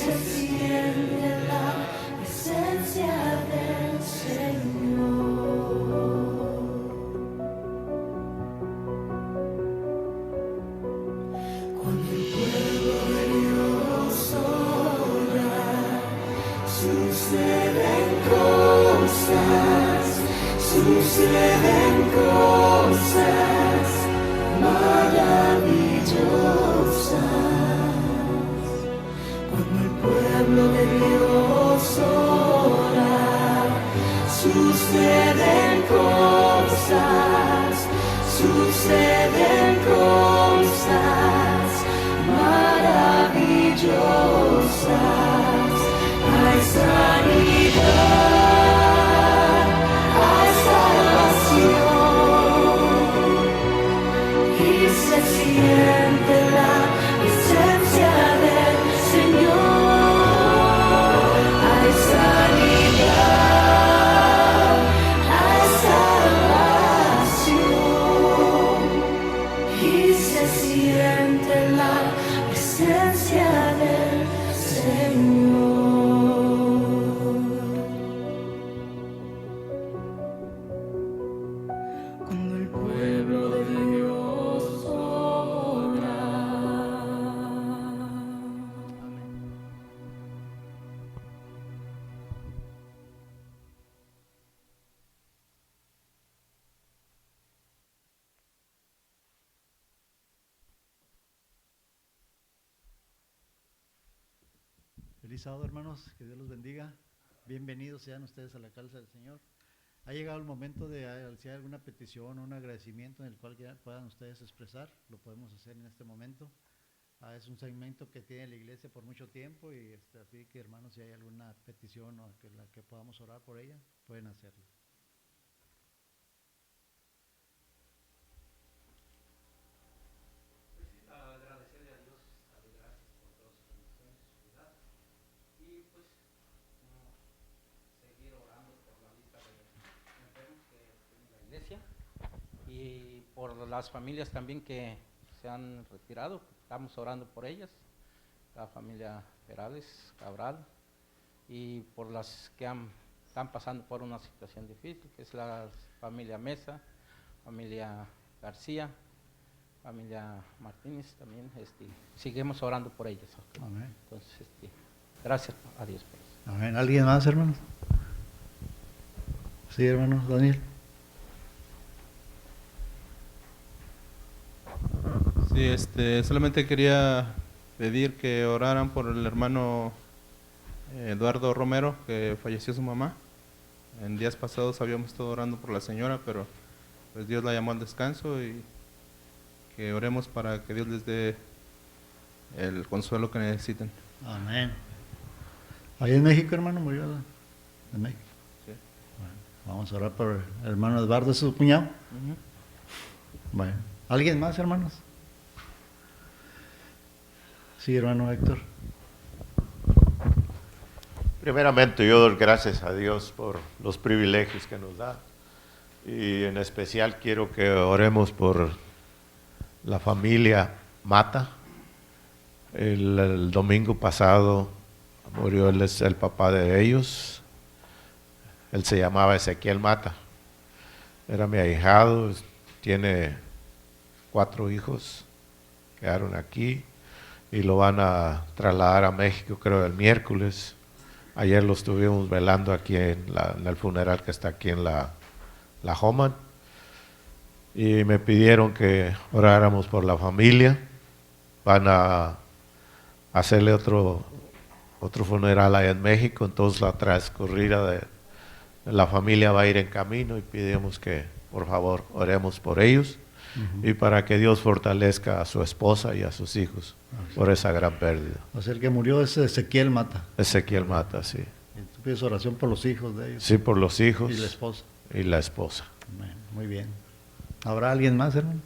se siente la presencia del Señor. Cuando el pueblo de Dios ora, suceden cosas maravillosas. Cuando el pueblo de Dios ora, suceden cosas maravillosas. Hay sanidad, hay salvación, y se siente la presencia del Señor. Hay sanidad, hay salvación, y se siente la presencia del Señor. Cuando el pueblo de Dios ora. Feliz sábado, hermanos, que Dios los bendiga. Bienvenidos sean ustedes a la casa del Señor. Ha llegado el momento de, si hay alguna petición o un agradecimiento en el cual puedan ustedes expresar, lo podemos hacer en este momento. Es un segmento que tiene la iglesia por mucho tiempo y así que, hermanos, si hay alguna petición o que podamos orar por ella, pueden hacerlo. Agradecerle a Dios, darle gracias por todas sus bendiciones, su cuidado y pues seguir orando por la lista de enfermos que tiene la iglesia y por las familias también que se han retirado. Estamos orando por ellas, la familia Perales, Cabral, y por las que están pasando por una situación difícil, que es la familia Mesa, familia García, familia Martínez también. Seguimos orando por ellas. Amén. Entonces, gracias a Dios por eso. Amén. ¿Alguien más, hermanos? Sí, hermano Daniel. Sí, solamente quería pedir que oraran por el hermano Eduardo Romero, que falleció su mamá. En días pasados habíamos estado orando por la señora, pero pues Dios la llamó al descanso, y que oremos para que Dios les dé el consuelo que necesiten. Amén. ¿Ahí en México, hermano, murió? ¿En México? Sí. Bueno, vamos a orar por el hermano Eduardo, su cuñado. Bueno, ¿alguien más, hermanos? Sí, hermano Héctor. Primeramente, yo doy gracias a Dios por los privilegios que nos da, y en especial quiero que oremos por la familia Mata. El domingo pasado murió, él es el papá de ellos. Él se llamaba Ezequiel Mata, era mi ahijado, tiene 4 hijos, quedaron aquí y lo van a trasladar a México, creo, el miércoles. Ayer lo estuvimos velando aquí en el funeral que está aquí en la Homan, y me pidieron que oráramos por la familia. Van a hacerle otro funeral allá en México, entonces la transcurrida de la familia va a ir en camino, y pedimos que por favor oremos por ellos y para que Dios fortalezca a su esposa y a sus hijos por esa gran pérdida. O sea, el que murió es Ezequiel Mata. Ezequiel Mata, sí. Y tú pides oración por los hijos de ellos. Sí, por los hijos. Y la esposa. Y la esposa. Bueno, muy bien. ¿Habrá alguien más, hermano?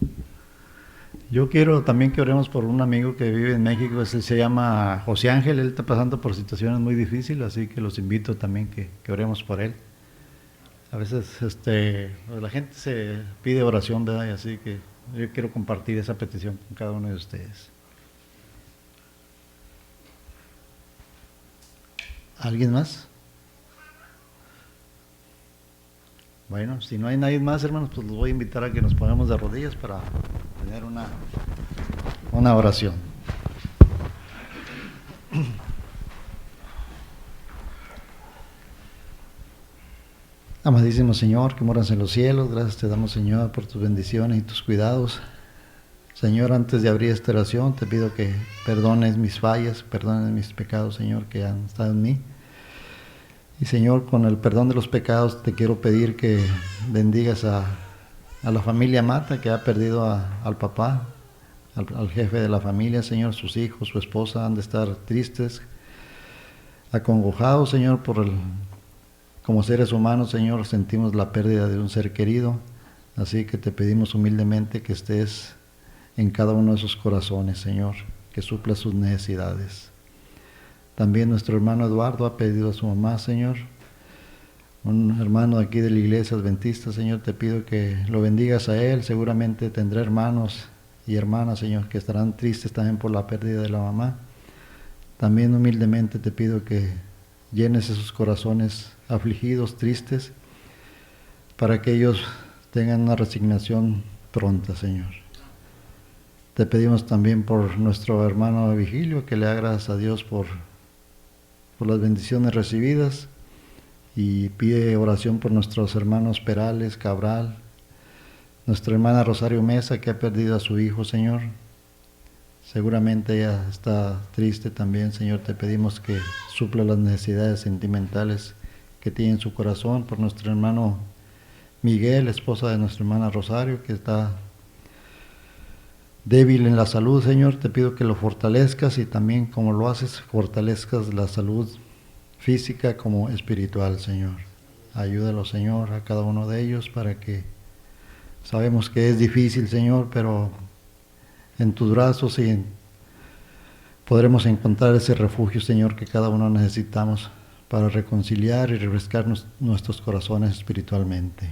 Yo quiero también que oremos por un amigo que vive en México, se llama José Ángel. Él está pasando por situaciones muy difíciles, así que los invito también que oremos por él. A veces la gente se pide oración, ¿verdad? Y así que yo quiero compartir esa petición con cada uno de ustedes. ¿Alguien más? Bueno, si no hay nadie más, hermanos, pues los voy a invitar a que nos pongamos de rodillas para tener una oración. Amadísimo Señor, que moras en los cielos, gracias te damos, Señor, por tus bendiciones y tus cuidados. Señor, antes de abrir esta oración, te pido que perdones mis fallas, perdones mis pecados, Señor, que han estado en mí. Y Señor, con el perdón de los pecados, te quiero pedir que bendigas a la familia Mata, que ha perdido al papá, al jefe de la familia, Señor, sus hijos, su esposa, han de estar tristes, acongojados, Señor, como seres humanos, Señor, sentimos la pérdida de un ser querido, así que te pedimos humildemente que estés en cada uno de sus corazones, Señor, que supla sus necesidades. También nuestro hermano Eduardo ha pedido a su mamá, Señor, un hermano aquí de la iglesia adventista, Señor, te pido que lo bendigas a él, seguramente tendrá hermanos y hermanas, Señor, que estarán tristes también por la pérdida de la mamá. También humildemente te pido que llenes esos corazones afligidos, tristes, para que ellos tengan una resignación pronta, Señor. Te pedimos también por nuestro hermano Vigilio, que le haga gracias a Dios por las bendiciones recibidas, y pide oración por nuestros hermanos Perales, Cabral, nuestra hermana Rosario Mesa, que ha perdido a su hijo, Señor. Seguramente ella está triste también, Señor. Te pedimos que supla las necesidades sentimentales que tiene en su corazón, por nuestro hermano Miguel, esposa de nuestra hermana Rosario, que está débil en la salud, Señor. Te pido que lo fortalezcas y también, como lo haces, fortalezcas la salud física como espiritual, Señor. Ayúdalo, Señor, a cada uno de ellos, para que sabemos que es difícil, Señor, pero en tus brazos podremos encontrar ese refugio, Señor, que cada uno necesitamos para reconciliar y refrescar nuestros corazones espiritualmente.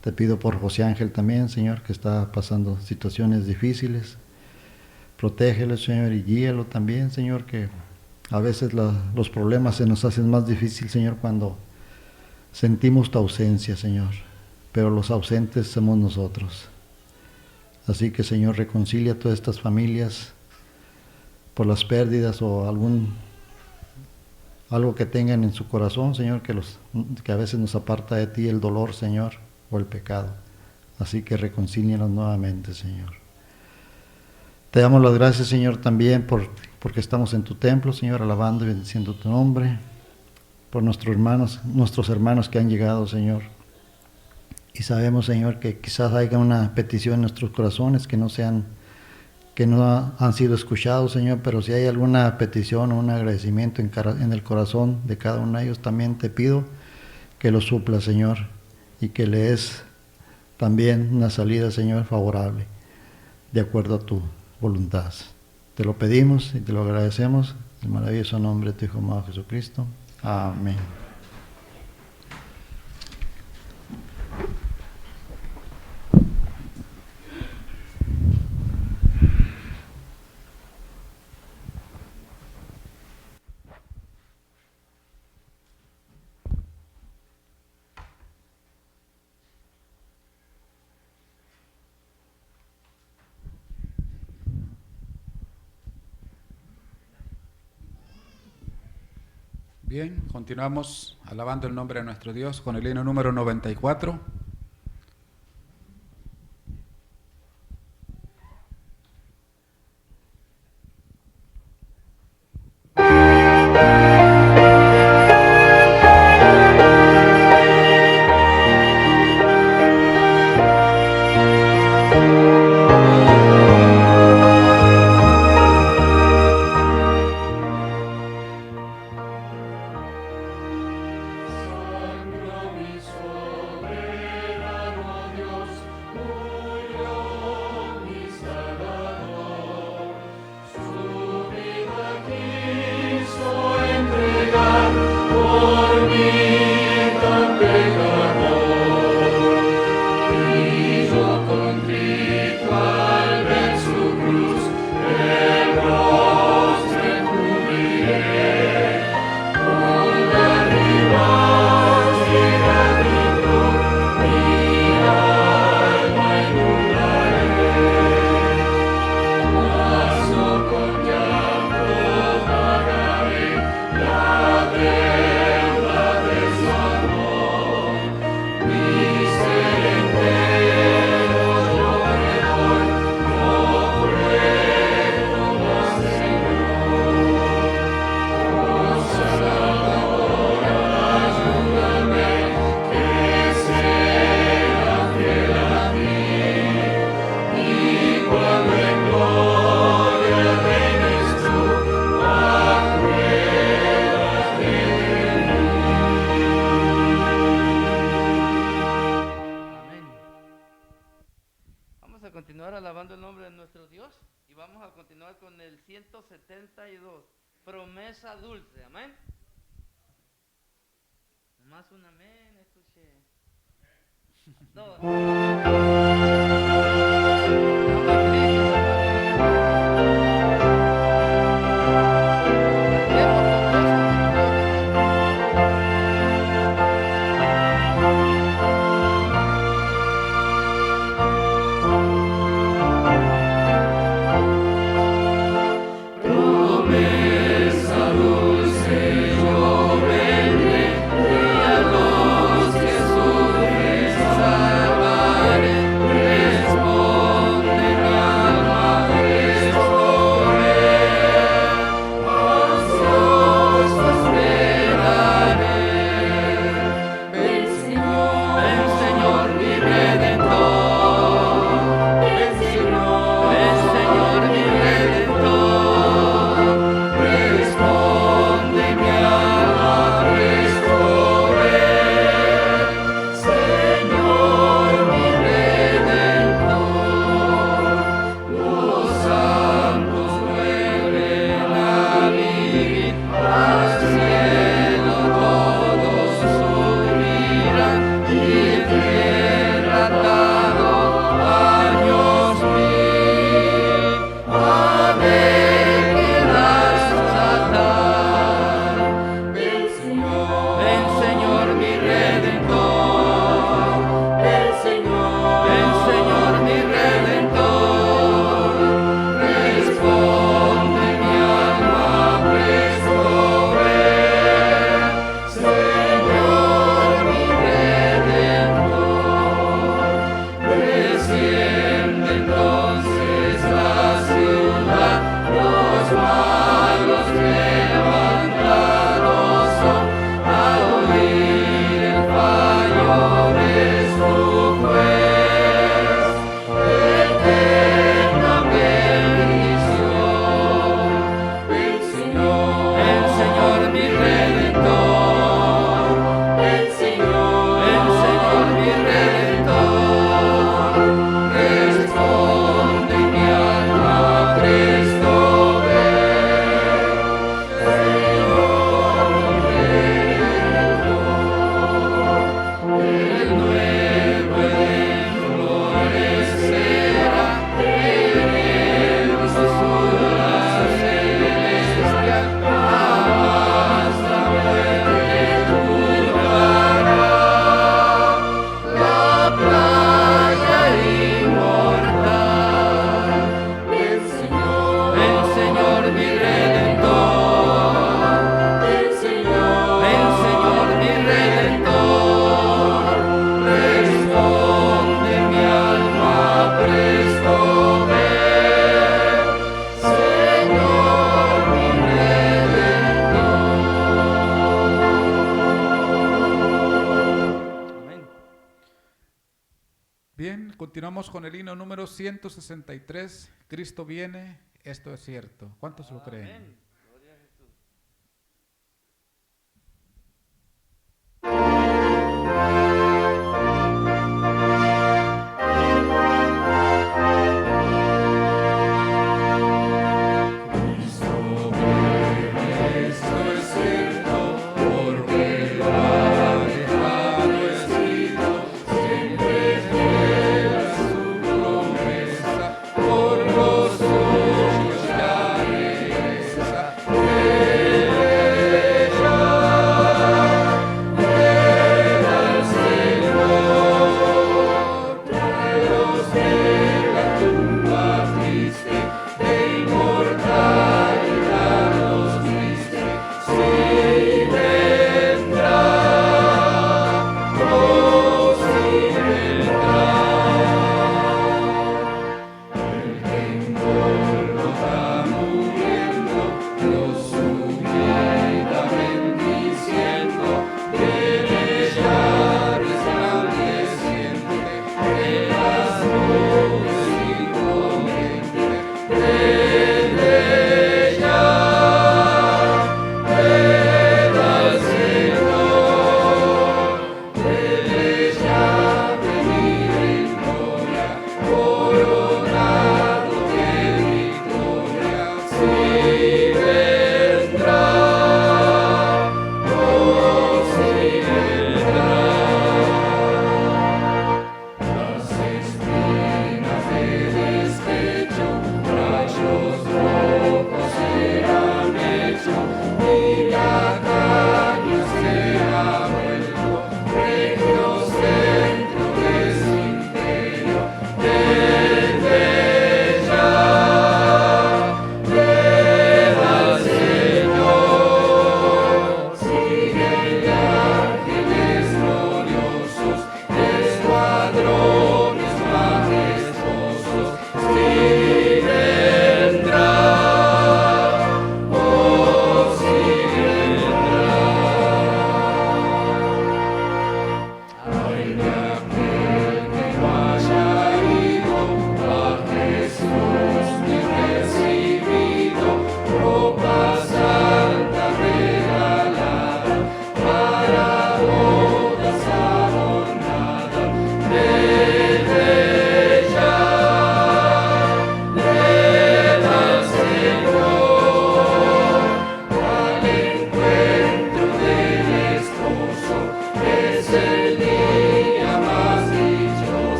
Te pido por José Ángel también, Señor, que está pasando situaciones difíciles. Protégelo, Señor, y guíalo también, Señor, que a veces los problemas se nos hacen más difíciles, Señor, cuando sentimos tu ausencia, Señor, pero los ausentes somos nosotros. Así que, Señor, reconcilia a todas estas familias por las pérdidas o algo que tengan en su corazón, Señor, que a veces nos aparta de ti el dolor, Señor, o el pecado. Así que reconcílianos nuevamente, Señor. Te damos las gracias, Señor, también porque estamos en tu templo, Señor, alabando y bendiciendo tu nombre, por nuestros hermanos que han llegado, Señor. Y sabemos, Señor, que quizás haya una petición en nuestros corazones que no han sido escuchados, Señor, pero si hay alguna petición o un agradecimiento en el corazón de cada uno de ellos, también te pido que lo supla, Señor, y que le des también una salida, Señor, favorable, de acuerdo a tu voluntad. Te lo pedimos y te lo agradecemos en el maravilloso nombre de tu Hijo amado Jesucristo. Amén. Bien, continuamos alabando el nombre de nuestro Dios con el himno número 94. Sobre promesa dulce, amén. Nomás un amén, escuché. Dos. Continuamos con el himno número 163, Cristo viene, esto es cierto. ¿Cuántos lo creen? Amén. Gloria a Jesús. Por los suyos ya regresa.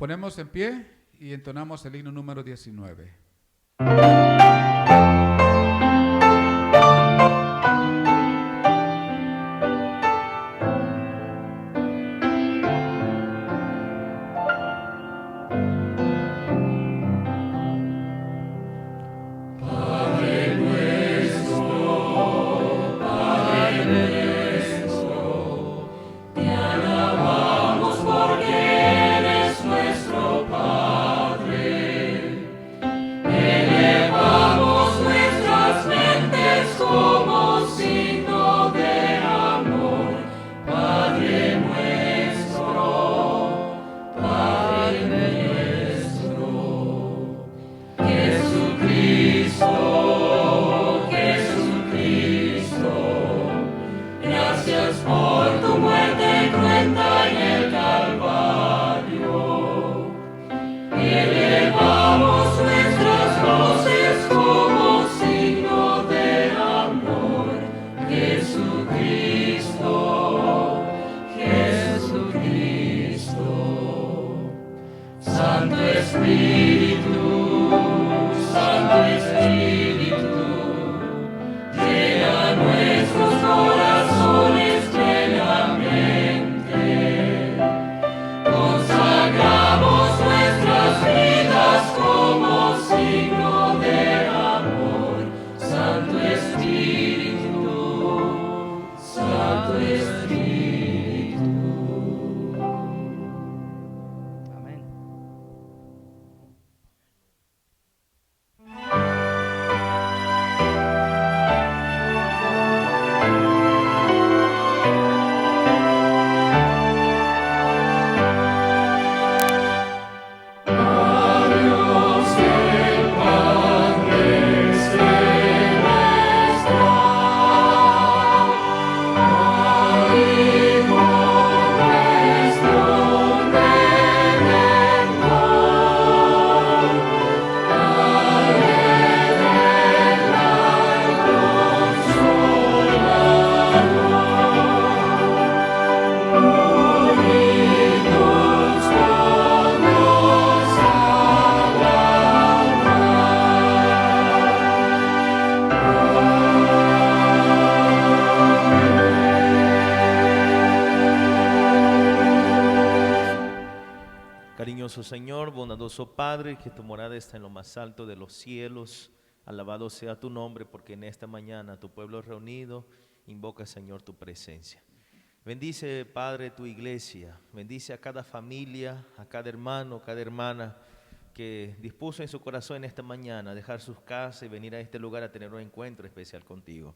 ponemos en pie y entonamos el himno número 19. Amén. Cariñoso Señor, bondadoso Padre, que tu morada está en lo más alto de los cielos. Alabado sea tu nombre, porque en esta mañana tu pueblo reunido invoca, Señor, tu presencia. Bendice, Padre, tu iglesia. Bendice a cada familia, a cada hermano, cada hermana que dispuso en su corazón en esta mañana dejar sus casas y venir a este lugar a tener un encuentro especial contigo.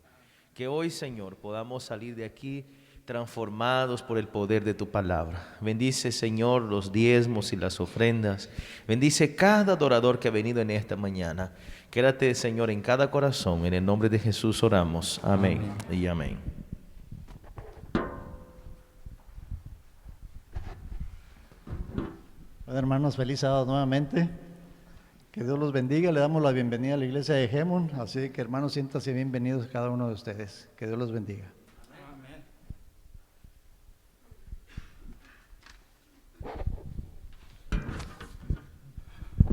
Que hoy, Señor, podamos salir de aquí transformados por el poder de tu palabra. Bendice, Señor, los diezmos y las ofrendas. Bendice cada adorador que ha venido en esta mañana. Quédate, Señor, en cada corazón. En el nombre de Jesús oramos. Amén, y amén. Bueno, hermanos, feliz sábado nuevamente. Que Dios los bendiga. Le damos la bienvenida a la iglesia de Gemón. Así que, hermanos, siéntanse bienvenidos cada uno de ustedes. Que Dios los bendiga.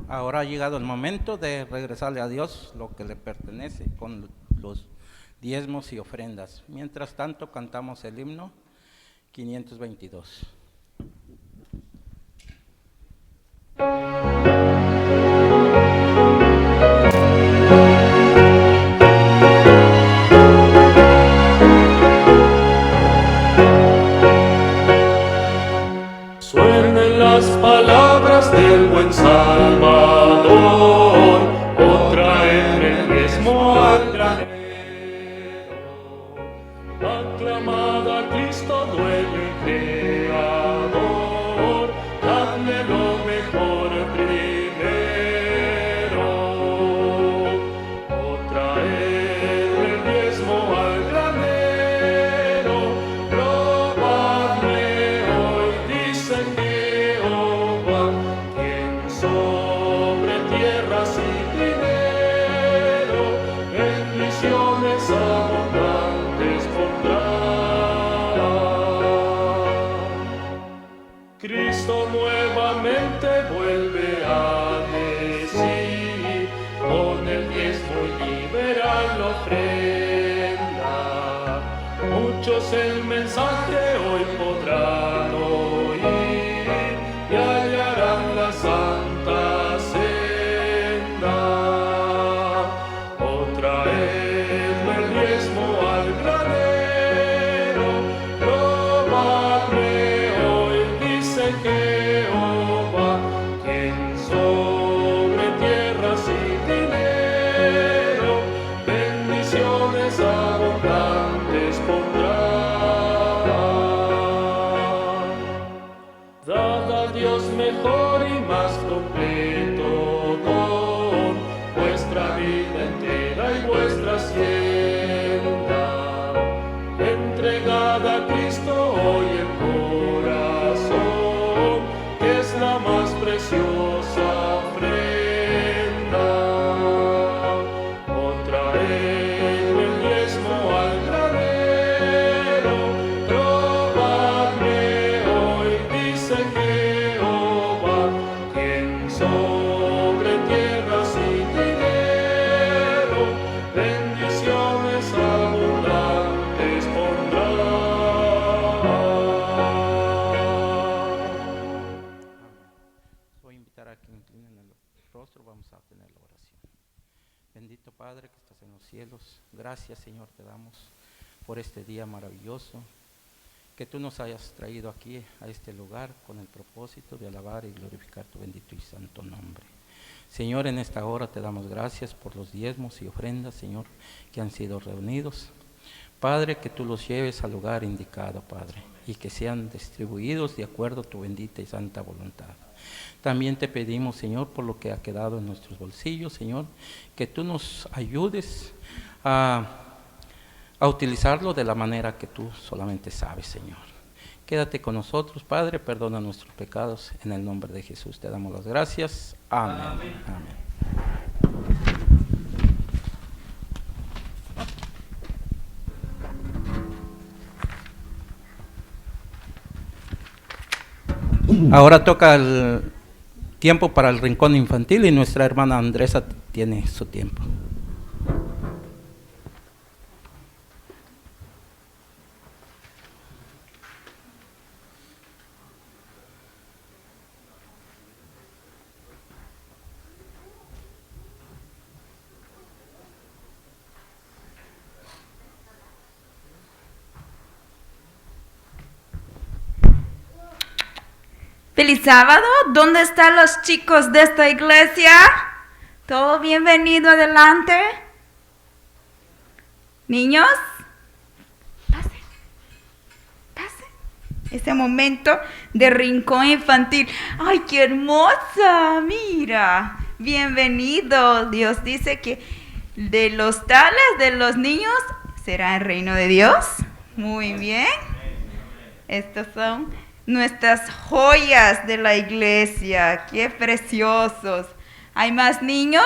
Ahora ha llegado el momento de regresarle a Dios lo que le pertenece con los diezmos y ofrendas. Mientras tanto, cantamos el himno 522. Suenen las palabras del buen Salvador, otra en el diezmo al granero. Aclamad a Cristo, dueño y creador, dadle lo mejor primero. Otra en el diezmo al granero, probadme hoy, dice Jehová, quien sobre tierras y dinero bendiciones abundantes pondrá. muchos el mensaje hoy podrán oír y hallarán la santa senda. Otra es el diezmo al granero, probadme hoy, dice Jehová, quien sobre tierras y dinero bendiciones abundantes pondrá. Dad a Dios mejor y más completo don, vuestra vida entera y vuestra hacienda. Entregad a Cristo hoy el corazón, que es la más preciosa ofrenda. Otra es el diezmo al granero, probadme hoy, dice Jehová, quien sobre tierras y dinero bendiciones abundantes pondrá. Voy a invitar a que inclinen el rostro, vamos a tener la oración. Bendito Padre que estás en los cielos, gracias Señor te damos por este día maravilloso, que tú nos hayas traído aquí a este lugar con el propósito de alabar y glorificar tu bendito y santo nombre. Señor, en esta hora te damos gracias por los diezmos y ofrendas, Señor, que han sido reunidos. Padre, que tú los lleves al lugar indicado, Padre, y que sean distribuidos de acuerdo a tu bendita y santa voluntad. También te pedimos, Señor, por lo que ha quedado en nuestros bolsillos, Señor, que tú nos ayudes a utilizarlo de la manera que tú solamente sabes, Señor. Quédate con nosotros, Padre, perdona nuestros pecados. En el nombre de Jesús te damos las gracias. Amén. Amén. Ahora toca el tiempo para el rincón infantil y nuestra hermana Andresa tiene su tiempo. Feliz sábado. ¿Dónde están los chicos de esta iglesia? ¿Todo bienvenido adelante? Niños, pase. Este momento de rincón infantil. ¡Ay, qué hermosa! Mira, bienvenido. Dios dice que de los tales de los niños será el reino de Dios. Muy bien. Estos son nuestras joyas de la iglesia. ¡Qué preciosos! ¿Hay más niños?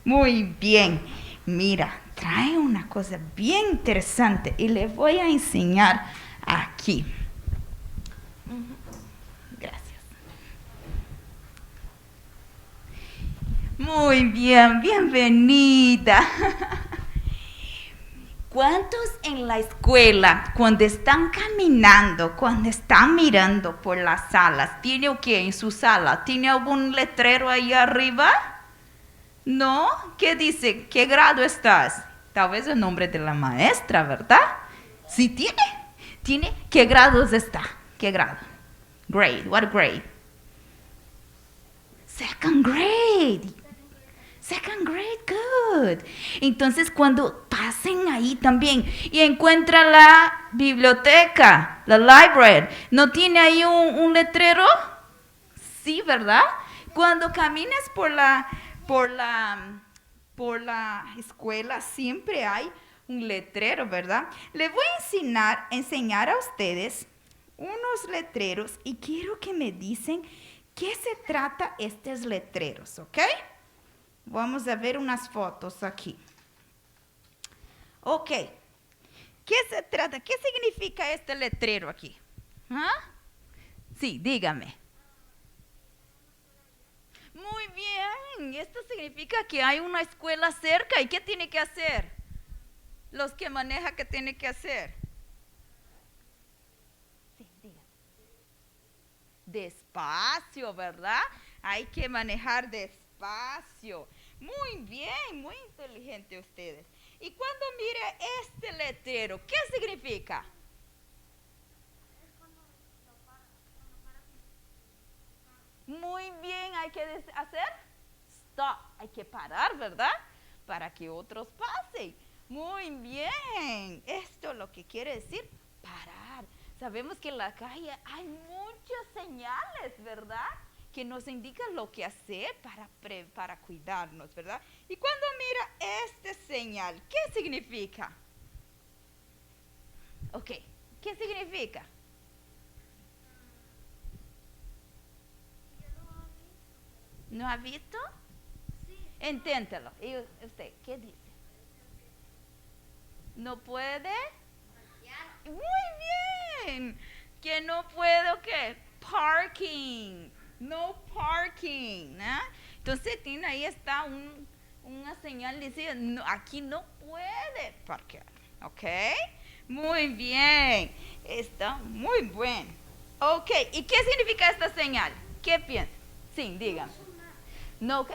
Muy bien. Mira, trae una cosa bien interesante y les voy a enseñar aquí. Gracias. Muy bien, bienvenida. ¿Cuántos en la escuela, cuando están caminando, cuando están mirando por las salas, tiene o qué en su sala? ¿Tiene algún letrero ahí arriba? ¿No? ¿Qué dice? ¿Qué grado estás? Tal vez el nombre de la maestra, ¿verdad? Sí tiene. ¿Tiene? ¿Qué grados está? ¿Qué grado? Grade. What grade? Second grade. Second grade, good. Entonces, cuando pasen ahí también y encuentran la biblioteca, la library, ¿no tiene ahí un letrero? Sí, ¿verdad? Cuando camines por la escuela, siempre hay un letrero, ¿verdad? Les voy a enseñar a ustedes unos letreros y quiero que me dicen qué se trata estos letreros, ¿ok? Vamos a ver unas fotos aquí. Ok. ¿Qué se trata? ¿Qué significa este letrero aquí? ¿Ah? Sí, dígame. Muy bien. Esto significa que hay una escuela cerca. ¿Y qué tiene que hacer? Los que maneja, ¿qué tiene que hacer? Sí, diga. Despacio, ¿verdad? Hay que manejar despacio. Muy bien, muy inteligente ustedes. Y cuando mire este letrero, ¿qué significa? Muy bien, hay que hacer stop, hay que parar, ¿verdad? Para que otros pasen. Muy bien, esto lo que quiere decir parar. Sabemos que en la calle hay muchas señales, ¿verdad? Que nos indican lo que hacer para cuidarnos, ¿verdad? Y cuando mira esta señal, ¿qué significa? Ok, ¿qué significa? ¿No ha visto? Sí. Inténtelo. ¿Y usted qué dice? ¿No puede? Muy bien. ¿Que no puedo qué? Parking. No parking. ¿No? Entonces tiene ahí está una señal diciendo, no, aquí no puede parquear. ¿Ok? Muy bien. Está muy bien. Ok, ¿y qué significa esta señal? ¿Qué piensa? Sí, dígame. ¿No qué?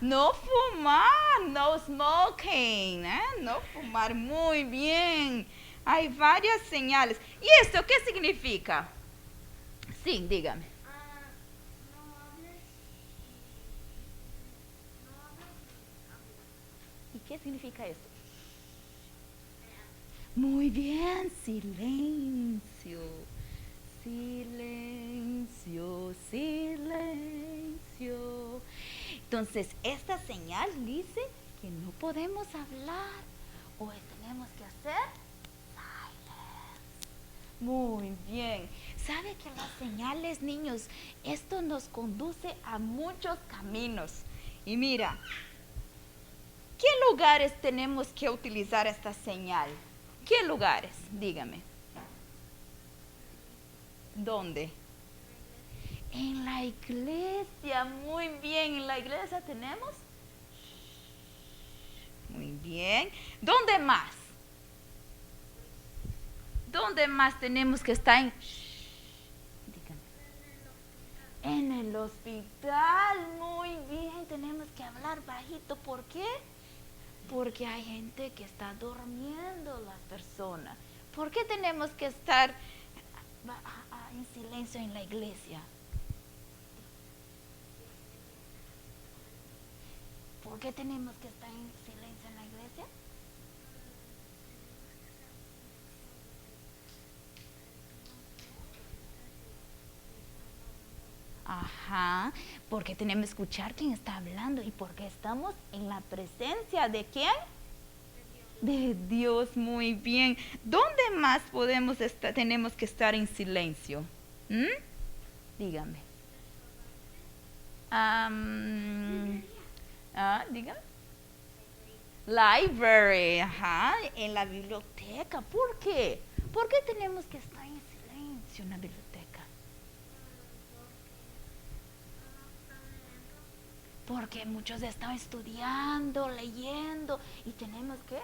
No fumar, no smoking, ¿eh? No fumar, muy bien. Hay varias señales. ¿Y esto qué significa? Sí, dígame. ¿Y qué significa esto? Muy bien, silencio. Silencio, silencio. Entonces, esta señal dice que no podemos hablar o tenemos que hacer silence. Muy bien. ¿Sabe que las señales, niños, esto nos conduce a muchos caminos? Y mira, ¿qué lugares tenemos que utilizar esta señal? ¿Qué lugares? Dígame. ¿Dónde? En la iglesia, muy bien. ¿En la iglesia tenemos? Muy bien. ¿Dónde más? ¿Dónde más tenemos que estar? Dígame. En el hospital, muy bien. Tenemos que hablar bajito. ¿Por qué? Porque hay gente que está durmiendo, las personas. ¿Por qué tenemos que estar en silencio en la iglesia? ¿Por qué tenemos que estar en silencio en la iglesia? Ajá, porque tenemos que escuchar quién está hablando y porque estamos en la presencia de quién? De Dios, muy bien. ¿Dónde más tenemos que estar en silencio? Dígame. Dígame. Library, ajá, en la biblioteca. ¿Por qué? ¿Por qué tenemos que estar en silencio en la biblioteca? Porque muchos están estudiando, leyendo y tenemos que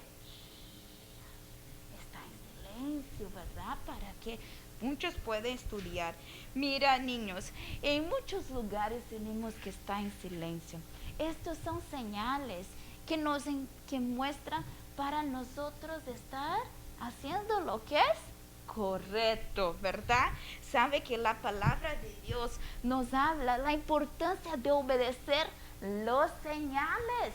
estar en silencio, ¿verdad? Para que muchos puedan estudiar. Mira, niños, en muchos lugares tenemos que estar en silencio. Estos son señales que muestran para nosotros estar haciendo lo que es correcto, ¿verdad? Sabe que la palabra de Dios nos habla la importancia de obedecer los señales,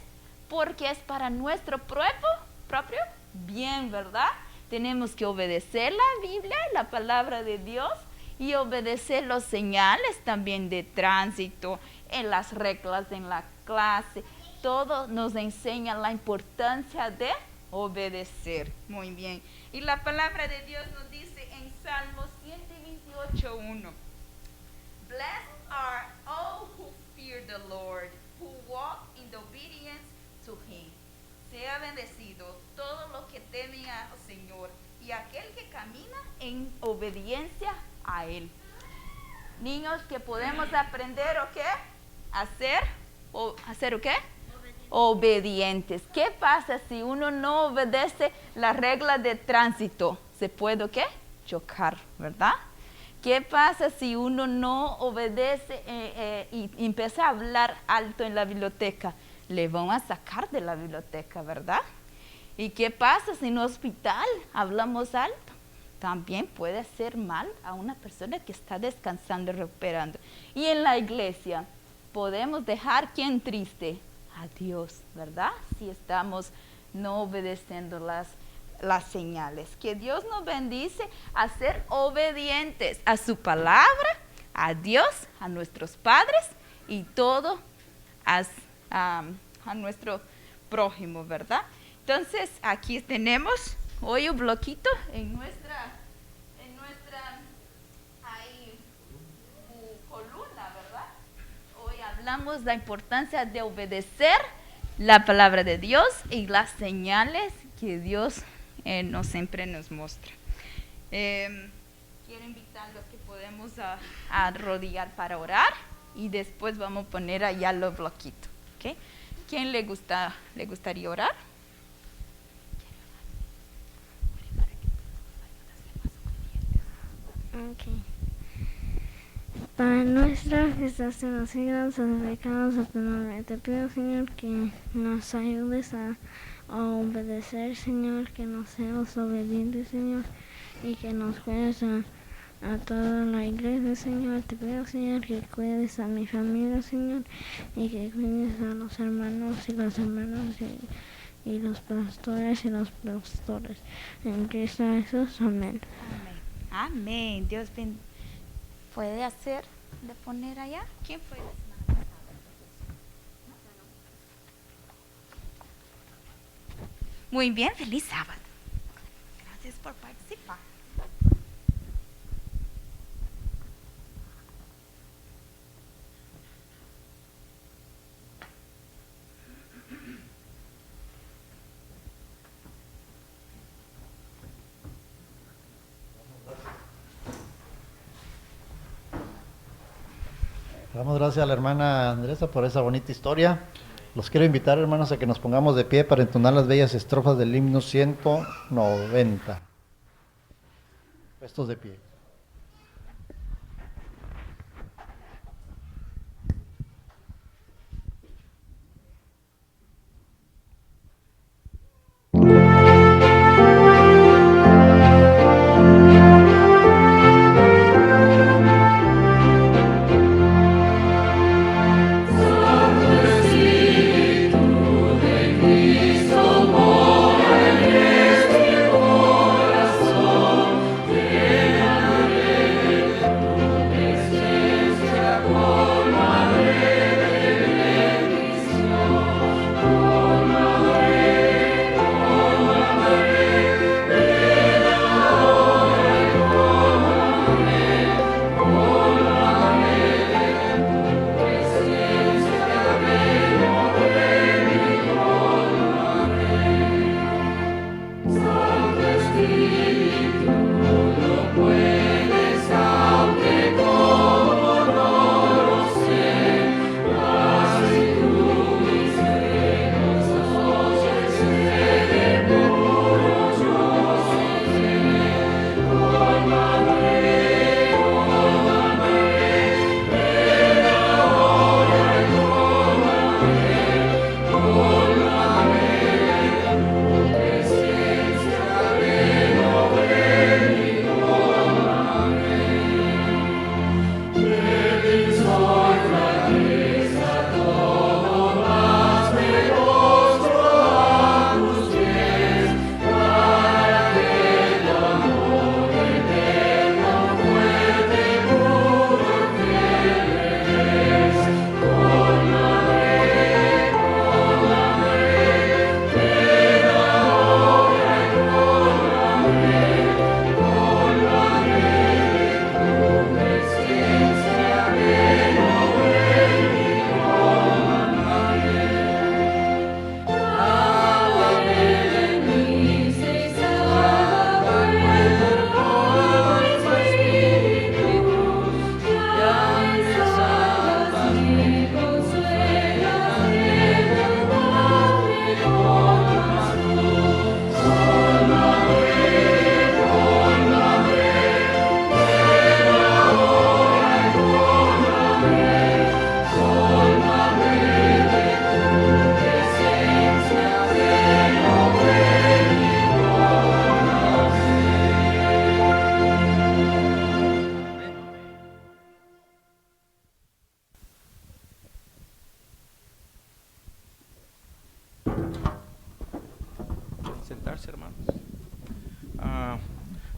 porque es para nuestro propio bien, ¿verdad? Tenemos que obedecer la Biblia, la palabra de Dios, y obedecer los señales también de tránsito, en las reglas, en la clase. Todo nos enseña la importancia de obedecer. Muy bien. Y la palabra de Dios nos dice en Salmo 128:1. Blessed are all who fear the Lord, who walk in the obedience to Him. Sea bendecido todo lo que temen al Señor y aquel que camina en obediencia a Él. Niños, que podemos aprender o qué? ¿Hacer o qué? obedientes. ¿Qué pasa si uno no obedece la regla de tránsito? ¿Se puede qué? Chocar, ¿verdad? ¿Qué pasa si uno no obedece y empieza a hablar alto en la biblioteca? Le van a sacar de la biblioteca, ¿verdad? ¿Y qué pasa si en un hospital hablamos alto? También puede hacer mal a una persona que está descansando y recuperando. Y en la iglesia podemos dejar ¿quién triste? A Dios, ¿verdad? Si estamos no obedeciendo las señales. Que Dios nos bendice a ser obedientes a su palabra, a Dios, a nuestros padres y todo a nuestro prójimo, ¿verdad? Entonces aquí tenemos hoy un bloquito en nuestra ahí, columna, ¿verdad? Hoy hablamos de la importancia de obedecer la palabra de Dios y las señales que Dios siempre nos muestra. Quiero invitarlos que podemos arrodillar para orar y después vamos a poner allá los bloquitos. ¿Okay? ¿Quién le gustaría orar? Okay. Para nuestra que estás en los cielos, suplicamos a tu nombre. Te pido, Señor, que nos ayudes a obedecer, Señor, que nos seamos obedientes, Señor, y que nos cuides a toda la iglesia, Señor. Te pido, Señor, que cuides a mi familia, Señor, y que cuides a los hermanos y las hermanas y los pastores y los pastores. En Cristo Jesús, amén. Amén. Amén. Dios puede hacer de poner allá. ¿Quién fue la semana pasada? Muy bien, feliz sábado. Gracias por participar. Damos gracias a la hermana Andresa por esa bonita historia. Los quiero invitar, hermanos, a que nos pongamos de pie para entonar las bellas estrofas del himno 190. Puestos de pie. Cristo mora en este corazón, llena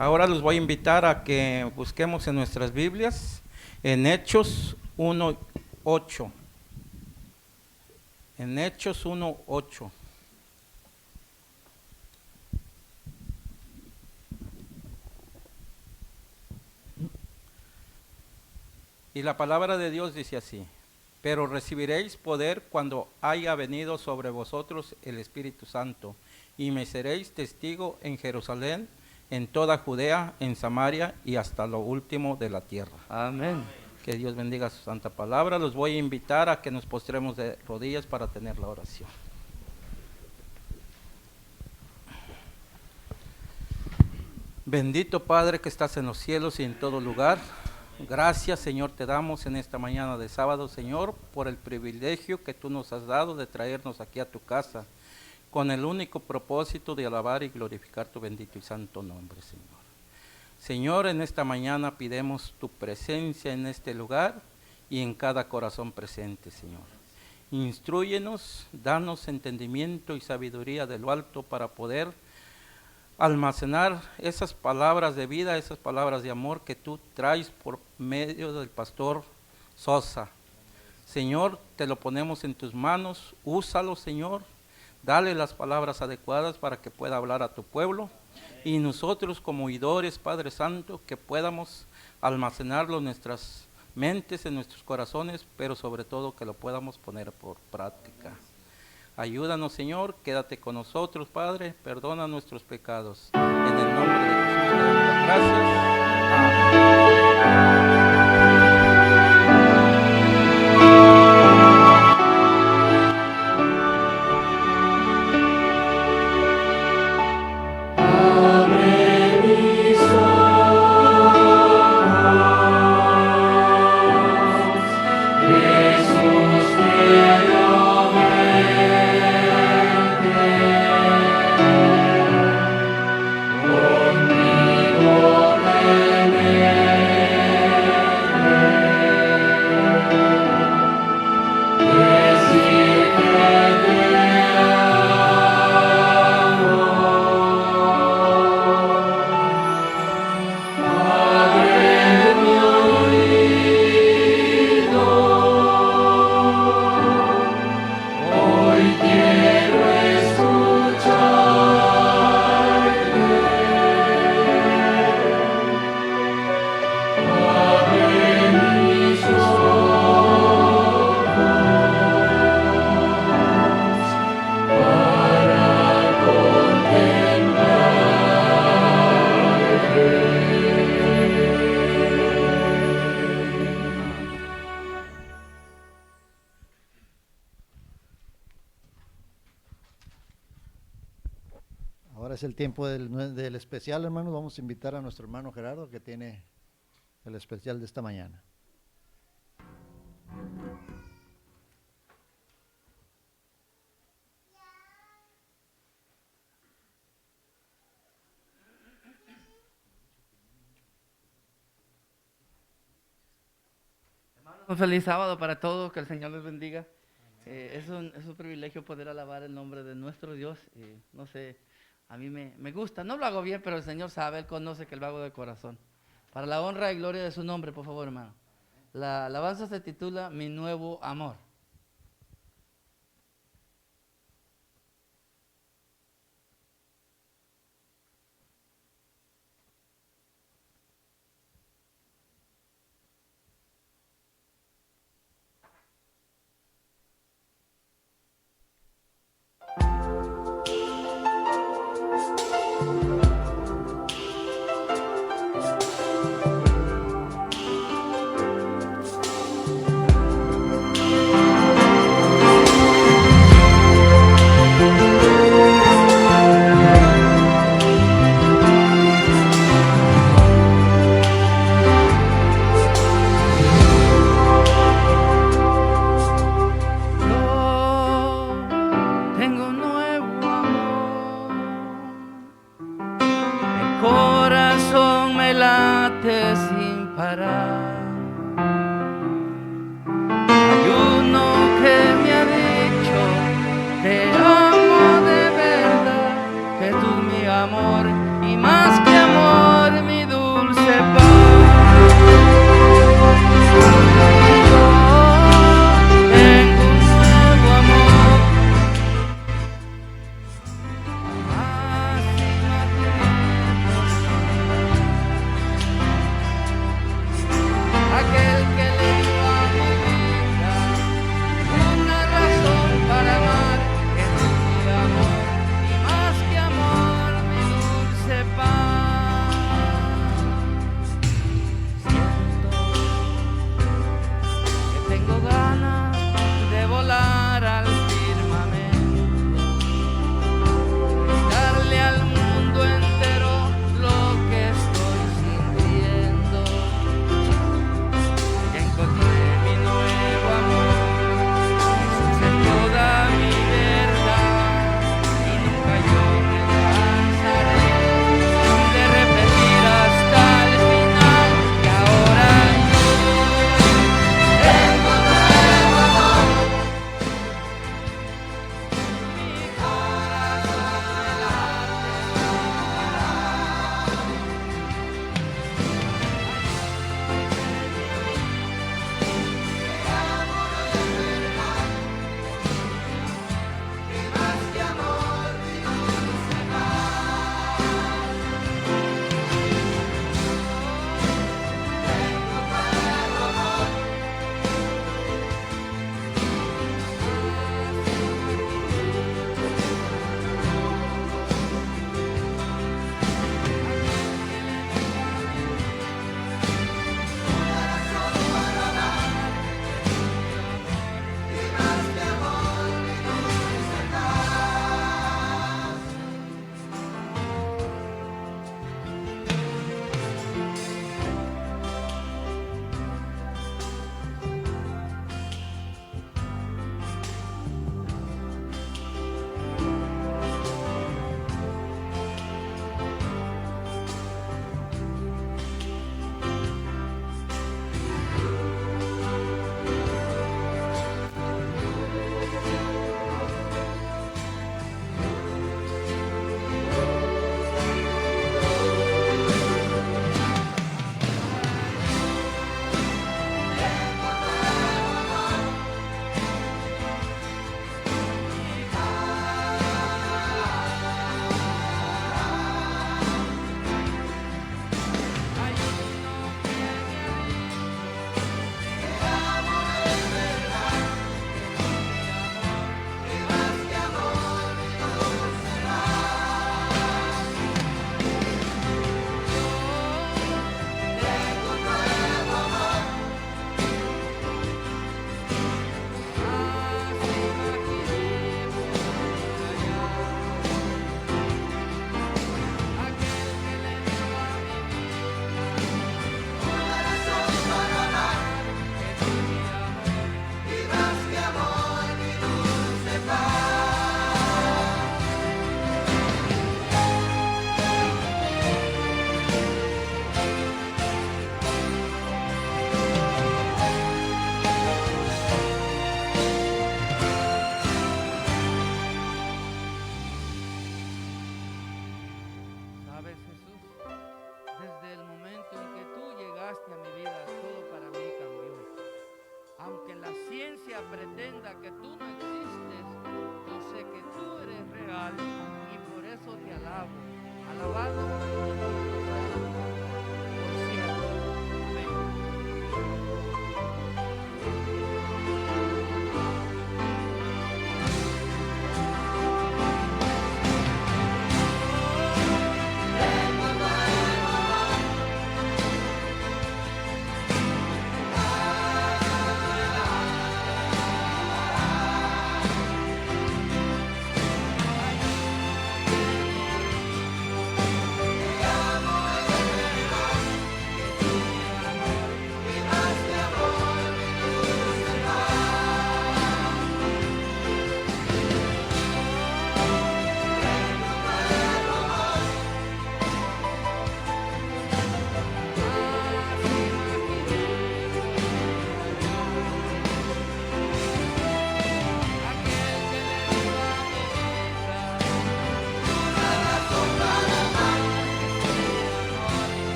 Ahora los voy a invitar a que busquemos en nuestras Biblias en Hechos 1:8. En Hechos 1:8. Y la palabra de Dios dice así: pero recibiréis poder cuando haya venido sobre vosotros el Espíritu Santo, y me seréis testigo en Jerusalén, en toda Judea, en Samaria y hasta lo último de la tierra. Amén. Que Dios bendiga su santa palabra. Los voy a invitar a que nos postremos de rodillas para tener la oración. Bendito Padre que estás en los cielos y en todo lugar. Gracias, Señor, te damos en esta mañana de sábado, Señor, por el privilegio que tú nos has dado de traernos aquí a tu casa, con el único propósito de alabar y glorificar tu bendito y santo nombre, Señor. Señor, en esta mañana pidemos tu presencia en este lugar y en cada corazón presente, Señor. Instrúyenos, danos entendimiento y sabiduría de lo alto para poder almacenar esas palabras de vida, esas palabras de amor que tú traes por medio del pastor Sosa. Señor, te lo ponemos en tus manos, úsalo, Señor, dale las palabras adecuadas para que pueda hablar a tu pueblo, y nosotros como oidores, Padre Santo, que podamos almacenarlo en nuestras mentes, en nuestros corazones, pero sobre todo que lo podamos poner por práctica. Ayúdanos, Señor, quédate con nosotros, Padre, perdona nuestros pecados. En el nombre de Jesús te damos las gracias. Amén. Ahora es el tiempo del especial, hermanos. Vamos a invitar a nuestro hermano Gerardo, que tiene el especial de esta mañana. Un feliz sábado para todos, que el Señor les bendiga. Es un privilegio poder alabar el nombre de nuestro Dios. No sé, a mí me gusta, no lo hago bien, pero el Señor sabe, Él conoce que lo hago de corazón. Para la honra y gloria de su nombre, por favor, hermano. La alabanza se titula Mi Nuevo Amor. Sin parar, hay uno que me ha dicho te amo de verdad, Jesús mi amor y más que amor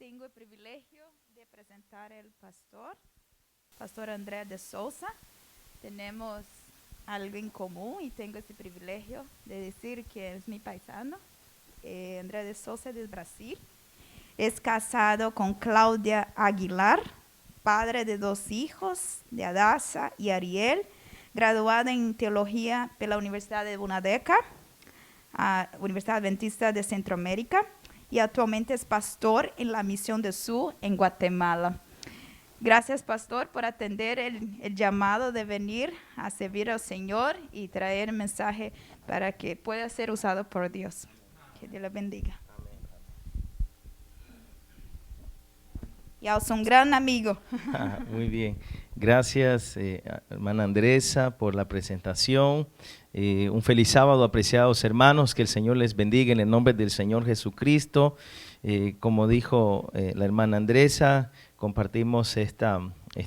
tengo el privilegio de presentar al pastor Andrés de Souza. Tenemos algo en común y tengo este privilegio de decir que es mi paisano. Andrés de Souza es de Brasil. Es casado con Claudia Aguilar, padre de 2 hijos, de Adasa y Ariel, graduado en teología por la Universidad de Bunadeca, Universidad Adventista de Centroamérica, y actualmente es pastor en la Misión de Sur en Guatemala. Gracias, pastor, por atender el llamado de venir a servir al Señor y traer el mensaje para que pueda ser usado por Dios. Que Dios le bendiga. Y es un gran amigo. Muy bien. Gracias, hermana Andresa, por la presentación. Un feliz sábado, apreciados hermanos. Que el Señor les bendiga en el nombre del Señor Jesucristo. Como dijo la hermana Andresa, compartimos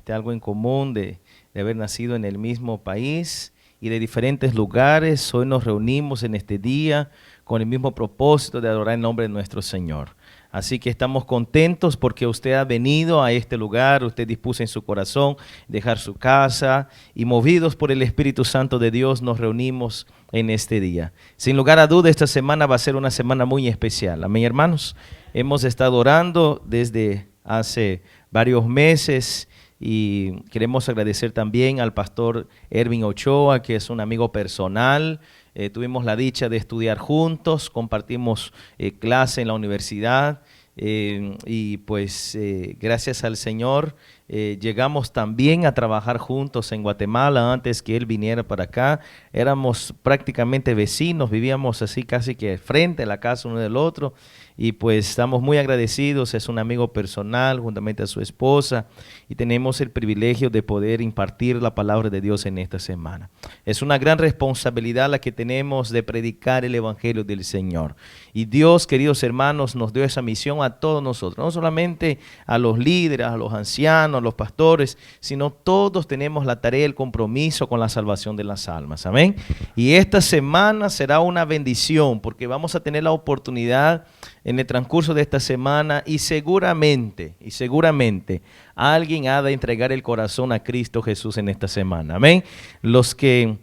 algo en común de haber nacido en el mismo país y de diferentes lugares. Hoy nos reunimos en este día con el mismo propósito de adorar el nombre de nuestro Señor. Así que estamos contentos porque usted ha venido a este lugar, usted dispuso en su corazón dejar su casa y movidos por el Espíritu Santo de Dios nos reunimos en este día. Sin lugar a duda, esta semana va a ser una semana muy especial. Amén, hermanos. Hemos estado orando desde hace varios meses y queremos agradecer también al pastor Erwin Ochoa, que es un amigo personal. Tuvimos la dicha de estudiar juntos, compartimos clase en la universidad y pues gracias al Señor llegamos también a trabajar juntos en Guatemala antes que él viniera para acá. Éramos prácticamente vecinos, vivíamos así casi que frente a la casa uno del otro y pues estamos muy agradecidos. Es un amigo personal juntamente a su esposa y tenemos el privilegio de poder impartir la palabra de Dios en esta semana. Es una gran responsabilidad la que tenemos de predicar el evangelio del Señor y Dios, queridos hermanos, nos dio esa misión a todos nosotros, no solamente a los líderes, a los ancianos, a los pastores, sino todos tenemos la tarea, el compromiso con la salvación de las almas, amén. Y esta semana será una bendición porque vamos a tener la oportunidad en el transcurso de esta semana y seguramente alguien ha de entregar el corazón a Cristo Jesús en esta semana, amén. Los que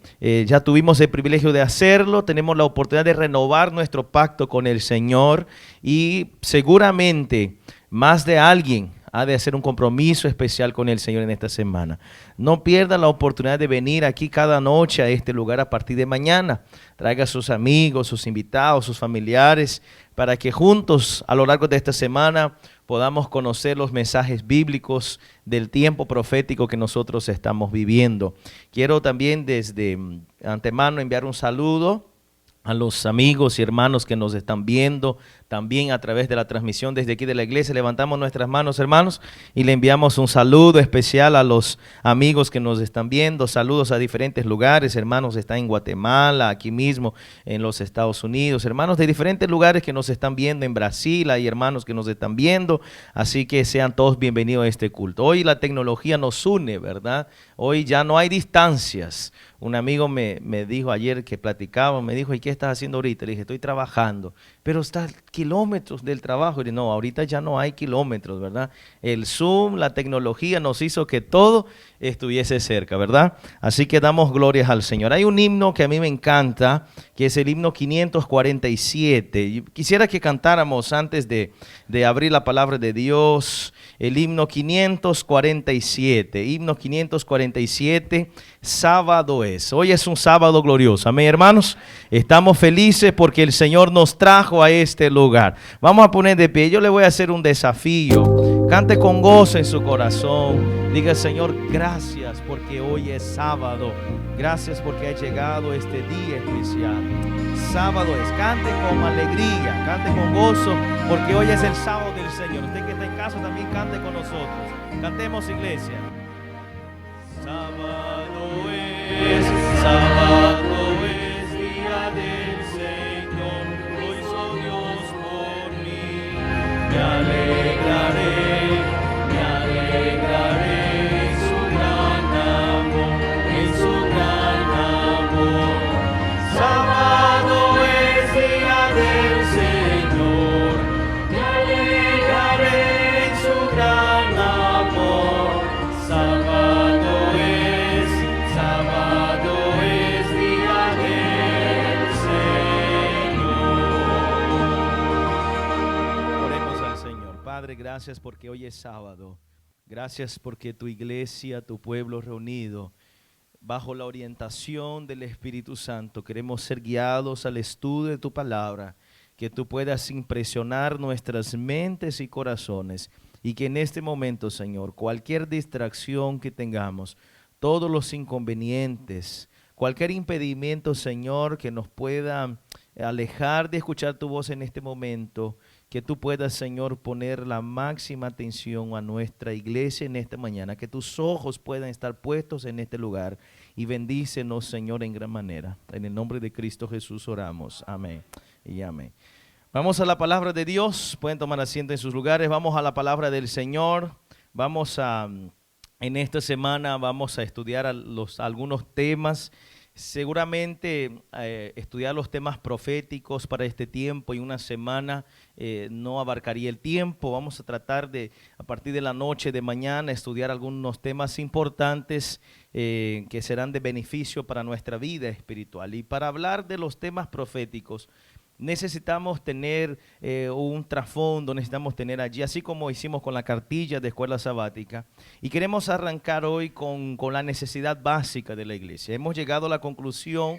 ya tuvimos el privilegio de hacerlo, tenemos la oportunidad de renovar nuestro pacto con el Señor y seguramente más de alguien ha de hacer un compromiso especial con el Señor en esta semana. No pierda la oportunidad de venir aquí cada noche a este lugar a partir de mañana. Traiga a sus amigos, sus invitados, sus familiares, para que juntos a lo largo de esta semana podamos conocer los mensajes bíblicos del tiempo profético que nosotros estamos viviendo. Quiero también desde antemano enviar un saludo a los amigos y hermanos que nos están viendo, también a través de la transmisión desde aquí de la iglesia. Levantamos nuestras manos, hermanos, y le enviamos un saludo especial a los amigos que nos están viendo. Saludos a diferentes lugares, hermanos están en Guatemala, aquí mismo en los Estados Unidos, hermanos de diferentes lugares que nos están viendo en Brasil, hay hermanos que nos están viendo, así que sean todos bienvenidos a este culto. Hoy la tecnología nos une, ¿verdad? Hoy ya no hay distancias. Un amigo me dijo ayer que platicaba, me dijo, ¿y qué estás haciendo ahorita? Le dije, estoy trabajando, pero está kilómetros del trabajo. Y dije, no, ahorita ya no hay kilómetros, ¿verdad? El Zoom, la tecnología nos hizo que todo estuviese cerca, ¿verdad? Así que damos glorias al Señor. Hay un himno que a mí me encanta, que es el himno 547. Yo quisiera que cantáramos antes de abrir la palabra de Dios, el himno 547. Himno 547, sábado es. Hoy es un sábado glorioso. Amén, hermanos. Estamos felices porque el Señor nos trajo a este lugar. Vamos a poner de pie. Yo le voy a hacer un desafío. Cante con gozo en su corazón. Diga, Señor, gracias porque hoy es sábado. Gracias porque ha llegado este día especial. Sábado es. Cante con alegría, cante con gozo, porque hoy es el sábado del Señor. Usted que está en casa también cante con nosotros. Cantemos, iglesia. Sábado es día del Señor. Lo hizo Dios por mí. Me alegraré en su gran amor, en su gran amor. Sábado es día del Señor. Me alegraré Padre, gracias porque hoy es sábado. Gracias porque tu iglesia, tu pueblo reunido, bajo la orientación del Espíritu Santo, queremos ser guiados al estudio de tu palabra, que tú puedas impresionar nuestras mentes y corazones, y que en este momento, Señor, cualquier distracción que tengamos, todos los inconvenientes, cualquier impedimento, Señor, que nos pueda alejar de escuchar tu voz en este momento, que tú puedas, Señor, poner la máxima atención a nuestra iglesia en esta mañana, que tus ojos puedan estar puestos en este lugar, y bendícenos, Señor, en gran manera. En el nombre de Cristo Jesús oramos. Amén y amén. Vamos a la palabra de Dios. Pueden tomar asiento en sus lugares. Vamos a la palabra del Señor. En esta semana vamos a estudiar algunos temas. Seguramente estudiar los temas proféticos para este tiempo y una semana no abarcaría el tiempo. Vamos a tratar de, a partir de la noche de mañana, estudiar algunos temas importantes que serán de beneficio para nuestra vida espiritual. Y para hablar de los temas proféticos, necesitamos tener un trasfondo, necesitamos tener allí, así como hicimos con la cartilla de escuela sabática, y queremos arrancar hoy con la necesidad básica de la iglesia. Hemos llegado a la conclusión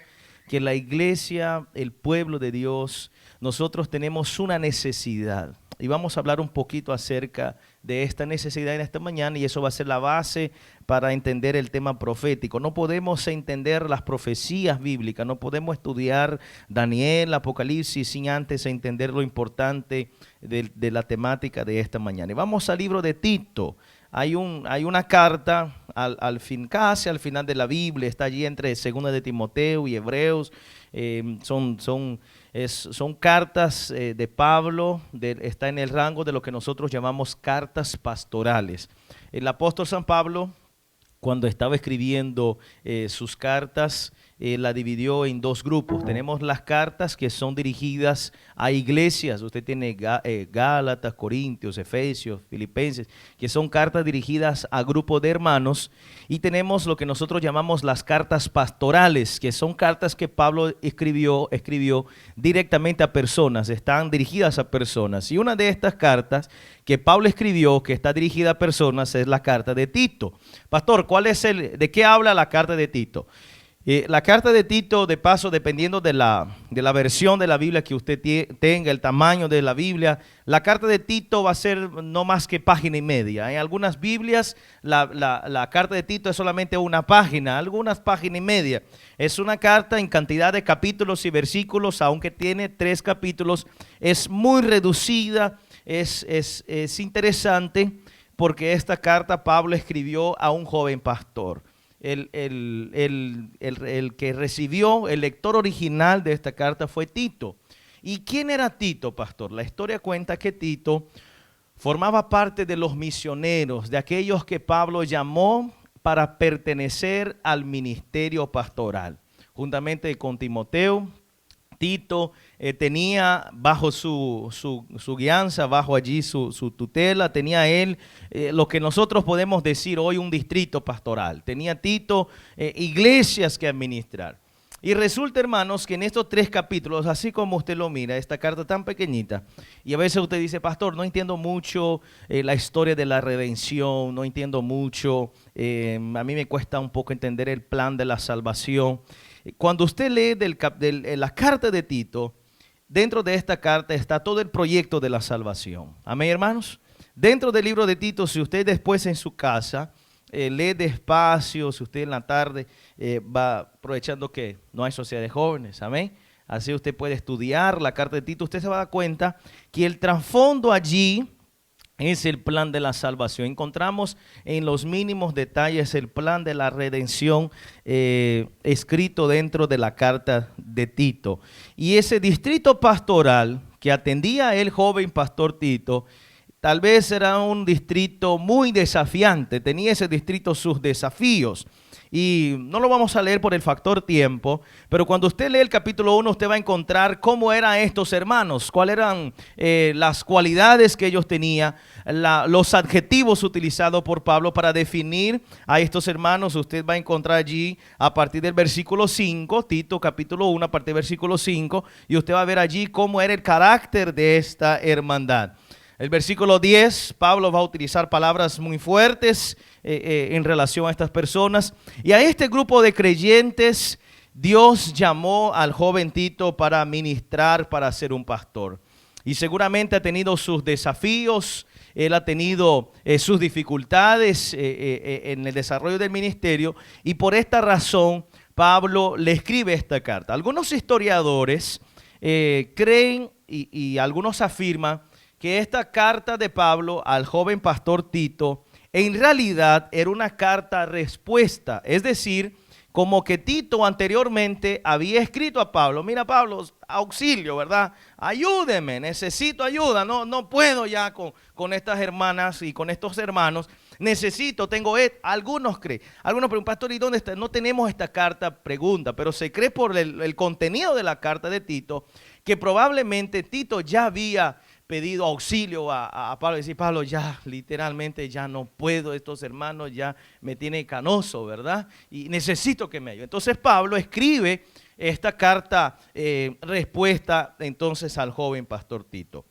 que la iglesia, el pueblo de Dios, nosotros tenemos una necesidad, y vamos a hablar un poquito acerca de esta necesidad en esta mañana, y eso va a ser la base para entender el tema profético. No podemos entender las profecías bíblicas, no podemos estudiar Daniel, Apocalipsis, sin antes entender lo importante de la temática de esta mañana. Y vamos al libro de Tito. Hay una carta casi al final de la Biblia, está allí entre 2 de Timoteo y Hebreos. Son cartas de Pablo, está en el rango de lo que nosotros llamamos cartas pastorales. El apóstol San Pablo, cuando estaba escribiendo sus cartas, la dividió en dos grupos. Tenemos las cartas que son dirigidas a iglesias. Usted tiene Gálatas, Corintios, Efesios, Filipenses, que son cartas dirigidas a grupos de hermanos. Y tenemos lo que nosotros llamamos las cartas pastorales, que son cartas que Pablo escribió directamente a personas, están dirigidas a personas. Y una de estas cartas que Pablo escribió, que está dirigida a personas, es la carta de Tito. Pastor, ¿de qué habla la carta de Tito? La carta de Tito, de paso, dependiendo de la versión de la Biblia que usted tenga, el tamaño de la Biblia, la carta de Tito va a ser no más que página y media. En algunas Biblias la carta de Tito es solamente una página, algunas página y media. Es una carta en cantidad de capítulos y versículos, aunque tiene 3 capítulos, es muy reducida, es interesante porque esta carta Pablo escribió a un joven pastor. El que recibió, el lector original de esta carta fue Tito. ¿Y quién era Tito, pastor? La historia cuenta que Tito formaba parte de los misioneros, de aquellos que Pablo llamó para pertenecer al ministerio pastoral. Juntamente con Timoteo, Tito tenía bajo su guianza, bajo allí su tutela, tenía él lo que nosotros podemos decir hoy un distrito pastoral. Tenía Tito iglesias que administrar. Y resulta, hermanos, que en estos 3 capítulos, así como usted lo mira, esta carta tan pequeñita, y a veces usted dice, pastor, no entiendo mucho la historia de la redención, no entiendo mucho, a mí me cuesta un poco entender el plan de la salvación. Cuando usted lee la carta de Tito, dentro de esta carta está todo el proyecto de la salvación. Amén, hermanos. Dentro del libro de Tito, si usted después en su casa lee despacio, si usted en la tarde va aprovechando que no hay sociedad de jóvenes, amén. Así usted puede estudiar la carta de Tito, usted se va a dar cuenta que el trasfondo allí es el plan de la salvación. Encontramos en los mínimos detalles el plan de la redención escrito dentro de la carta de Tito. Y ese distrito pastoral que atendía el joven pastor Tito, tal vez era un distrito muy desafiante, tenía ese distrito sus desafíos. Y no lo vamos a leer por el factor tiempo, pero cuando usted lee el capítulo 1, usted va a encontrar cómo eran estos hermanos, cuáles eran las cualidades que ellos tenían, los adjetivos utilizados por Pablo para definir a estos hermanos. Usted va a encontrar allí a partir del versículo 5, Tito capítulo 1, a partir del versículo 5, y usted va a ver allí cómo era el carácter de esta hermandad. El versículo 10, Pablo va a utilizar palabras muy fuertes en relación a estas personas. Y a este grupo de creyentes, Dios llamó al joven Tito para ministrar, para ser un pastor. Y seguramente ha tenido sus desafíos, él ha tenido sus dificultades en el desarrollo del ministerio. Y por esta razón, Pablo le escribe esta carta. Algunos historiadores creen y algunos afirman que esta carta de Pablo al joven pastor Tito en realidad era una carta respuesta, es decir, como que Tito anteriormente había escrito a Pablo: mira, Pablo, auxilio, ¿verdad? Ayúdeme, necesito ayuda, no puedo ya con estas hermanas y con estos hermanos, tengo, algunos creen, algunos preguntan: pastor, ¿y dónde está? No tenemos esta carta, pregunta, pero se cree por el contenido de la carta de Tito, que probablemente Tito ya había pedido auxilio a Pablo, y decir: Pablo, ya literalmente ya no puedo, estos hermanos ya me tienen canoso, ¿verdad? Y necesito que me ayude. Entonces Pablo escribe esta carta respuesta entonces al joven pastor Tito.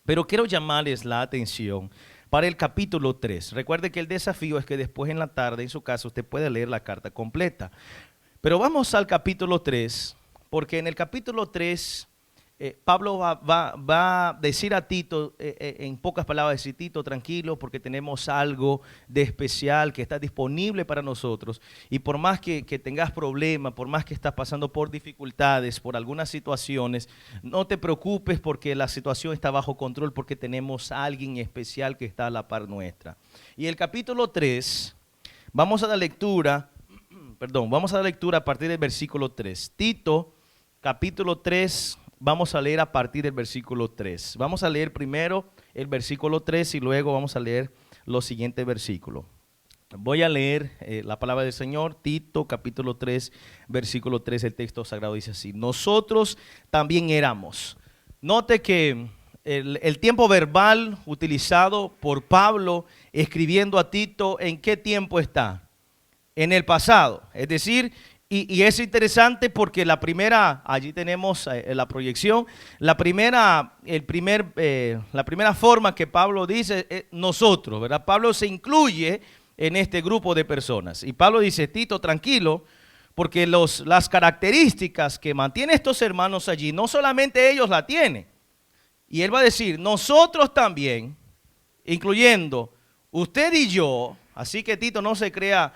Pero quiero llamarles la atención para el capítulo 3. Recuerde que el desafío es que después en la tarde, en su casa, usted puede leer la carta completa. Pero vamos al capítulo 3, porque en el capítulo 3... Pablo va a decir a Tito, en pocas palabras, decir: Tito, tranquilo, porque tenemos algo de especial que está disponible para nosotros, y por más que tengas problemas, por más que estás pasando por dificultades, por algunas situaciones, no te preocupes, porque la situación está bajo control, porque tenemos a alguien especial que está a la par nuestra. Y el capítulo 3, vamos a dar lectura a partir del versículo 3. Tito, capítulo 3, vamos a leer a partir del versículo 3. Vamos a leer primero el versículo 3 y luego vamos a leer los siguientes versículos. Voy a leer la palabra del Señor, Tito, capítulo 3, versículo 3, el texto sagrado dice así: nosotros también éramos. Note que el tiempo verbal utilizado por Pablo escribiendo a Tito, ¿en qué tiempo está? En el pasado, es decir, y es interesante porque la primera, allí tenemos la proyección, la primera forma que Pablo dice es nosotros, ¿verdad? Pablo se incluye en este grupo de personas. Y Pablo dice: Tito, tranquilo, porque las características que mantienen estos hermanos allí, no solamente ellos la tienen. Y él va a decir: nosotros también, incluyendo usted y yo. Así que Tito, no se crea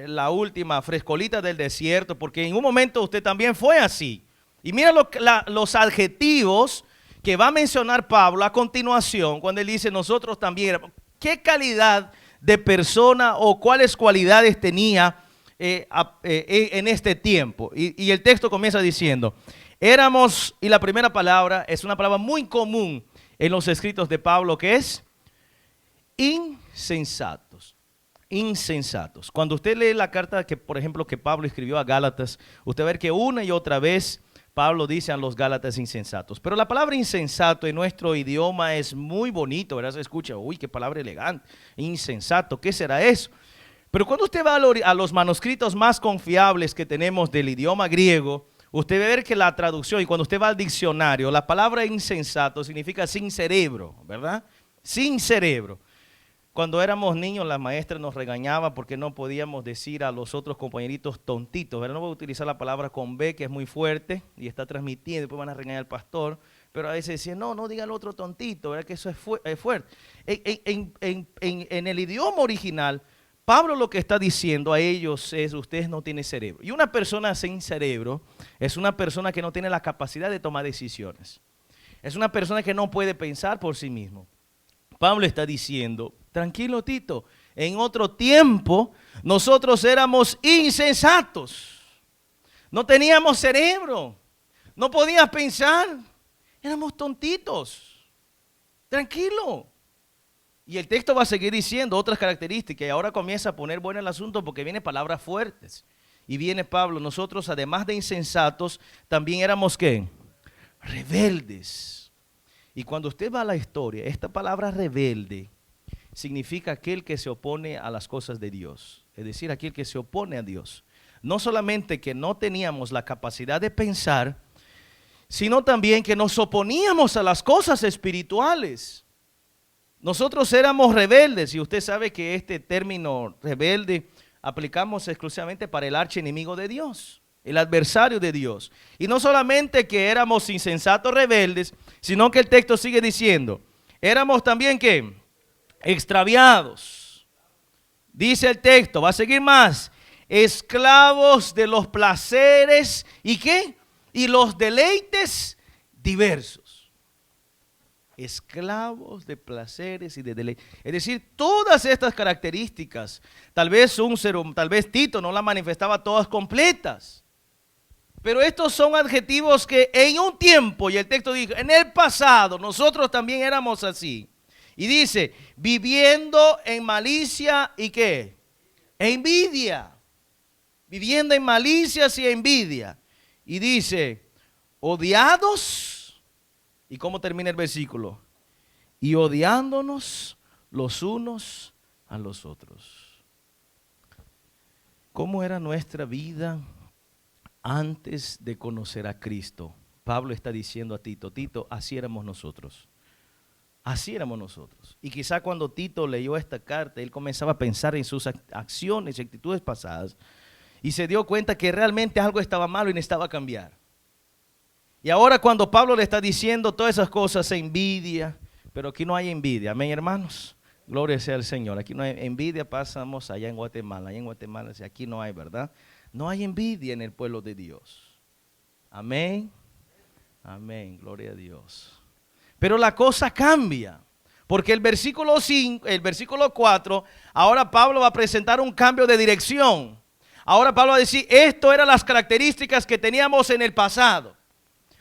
la última frescolita del desierto, porque en un momento usted también fue así. Y mira los adjetivos que va a mencionar Pablo a continuación cuando él dice: nosotros también. ¿Qué calidad de persona o cuáles cualidades tenía en este tiempo? Y el texto comienza diciendo: éramos, y la primera palabra es una palabra muy común en los escritos de Pablo, que es insensatos. Insensatos. Cuando usted lee la carta que, por ejemplo, que Pablo escribió a Gálatas, usted va a ver que una y otra vez Pablo dice a los Gálatas insensatos. Pero la palabra insensato en nuestro idioma es muy bonito, ¿verdad? Se escucha: uy, qué palabra elegante, insensato, ¿qué será eso? Pero cuando usted va a los manuscritos más confiables que tenemos del idioma griego, usted va a ver que la traducción, y cuando usted va al diccionario, la palabra insensato significa sin cerebro, ¿verdad? Sin cerebro. Cuando éramos niños, la maestra nos regañaba porque no podíamos decir a los otros compañeritos tontitos, ¿verdad? No voy a utilizar la palabra con B, que es muy fuerte y está transmitiendo, después van a regañar al pastor, pero a veces decían: no diga al otro tontito, ¿verdad? Que eso es fuerte. En el idioma original, Pablo lo que está diciendo a ellos es: ustedes no tienen cerebro. Y una persona sin cerebro es una persona que no tiene la capacidad de tomar decisiones. Es una persona que no puede pensar por sí mismo. Pablo está diciendo: tranquilo, Tito, en otro tiempo nosotros éramos insensatos, no teníamos cerebro, no podías pensar, éramos tontitos, tranquilo. Y el texto va a seguir diciendo otras características, y ahora comienza a poner bueno el asunto porque vienen palabras fuertes. Y viene Pablo: nosotros además de insensatos, también éramos ¿qué? Rebeldes. Y cuando usted va a la historia, esta palabra rebelde significa aquel que se opone a las cosas de Dios, es decir, aquel que se opone a Dios. No solamente que no teníamos la capacidad de pensar, sino también que nos oponíamos a las cosas espirituales. Nosotros éramos rebeldes y usted sabe que este término rebelde aplicamos exclusivamente para el archienemigo de Dios, el adversario de Dios. Y no solamente que éramos insensatos rebeldes, sino que el texto sigue diciendo, éramos también ¿qué? Extraviados. Dice el texto, va a seguir más, esclavos de los placeres y ¿qué? Y los deleites diversos. Esclavos de placeres y de deleites. Es decir, todas estas características, tal vez Tito no las manifestaba todas completas. Pero estos son adjetivos que en un tiempo, y el texto dijo, en el pasado nosotros también éramos así. Y dice, viviendo en malicia y ¿qué? Envidia. Viviendo en malicias y envidia. Y dice, odiados. ¿Y cómo termina el versículo? Y odiándonos los unos a los otros. ¿Cómo era nuestra vida antes de conocer a Cristo? Pablo está diciendo a Tito, Tito, así éramos nosotros. Así éramos nosotros. Y quizá cuando Tito leyó esta carta, él comenzaba a pensar en sus acciones y actitudes pasadas y se dio cuenta que realmente algo estaba malo y necesitaba cambiar. Y ahora cuando Pablo le está diciendo todas esas cosas, envidia, pero aquí no hay envidia, amén hermanos, gloria sea al Señor, aquí no hay envidia, pasamos allá en Guatemala, aquí no hay, ¿verdad? No hay envidia en el pueblo de Dios, amén, amén, gloria a Dios. Pero la cosa cambia, porque el versículo 4, ahora Pablo va a presentar un cambio de dirección. Ahora Pablo va a decir, esto eran las características que teníamos en el pasado.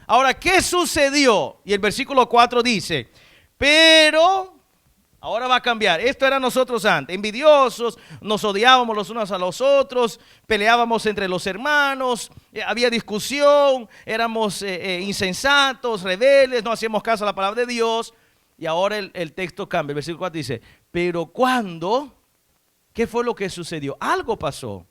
Ahora, ¿qué sucedió? Y el versículo 4 dice, pero, ahora va a cambiar. Esto era nosotros antes, envidiosos, nos odiábamos los unos a los otros, peleábamos entre los hermanos, había discusión, éramos insensatos, rebeldes, no hacíamos caso a la palabra de Dios. Y ahora el texto cambia, el versículo 4 dice, pero ¿cuándo? ¿Qué fue lo que sucedió? Algo pasó.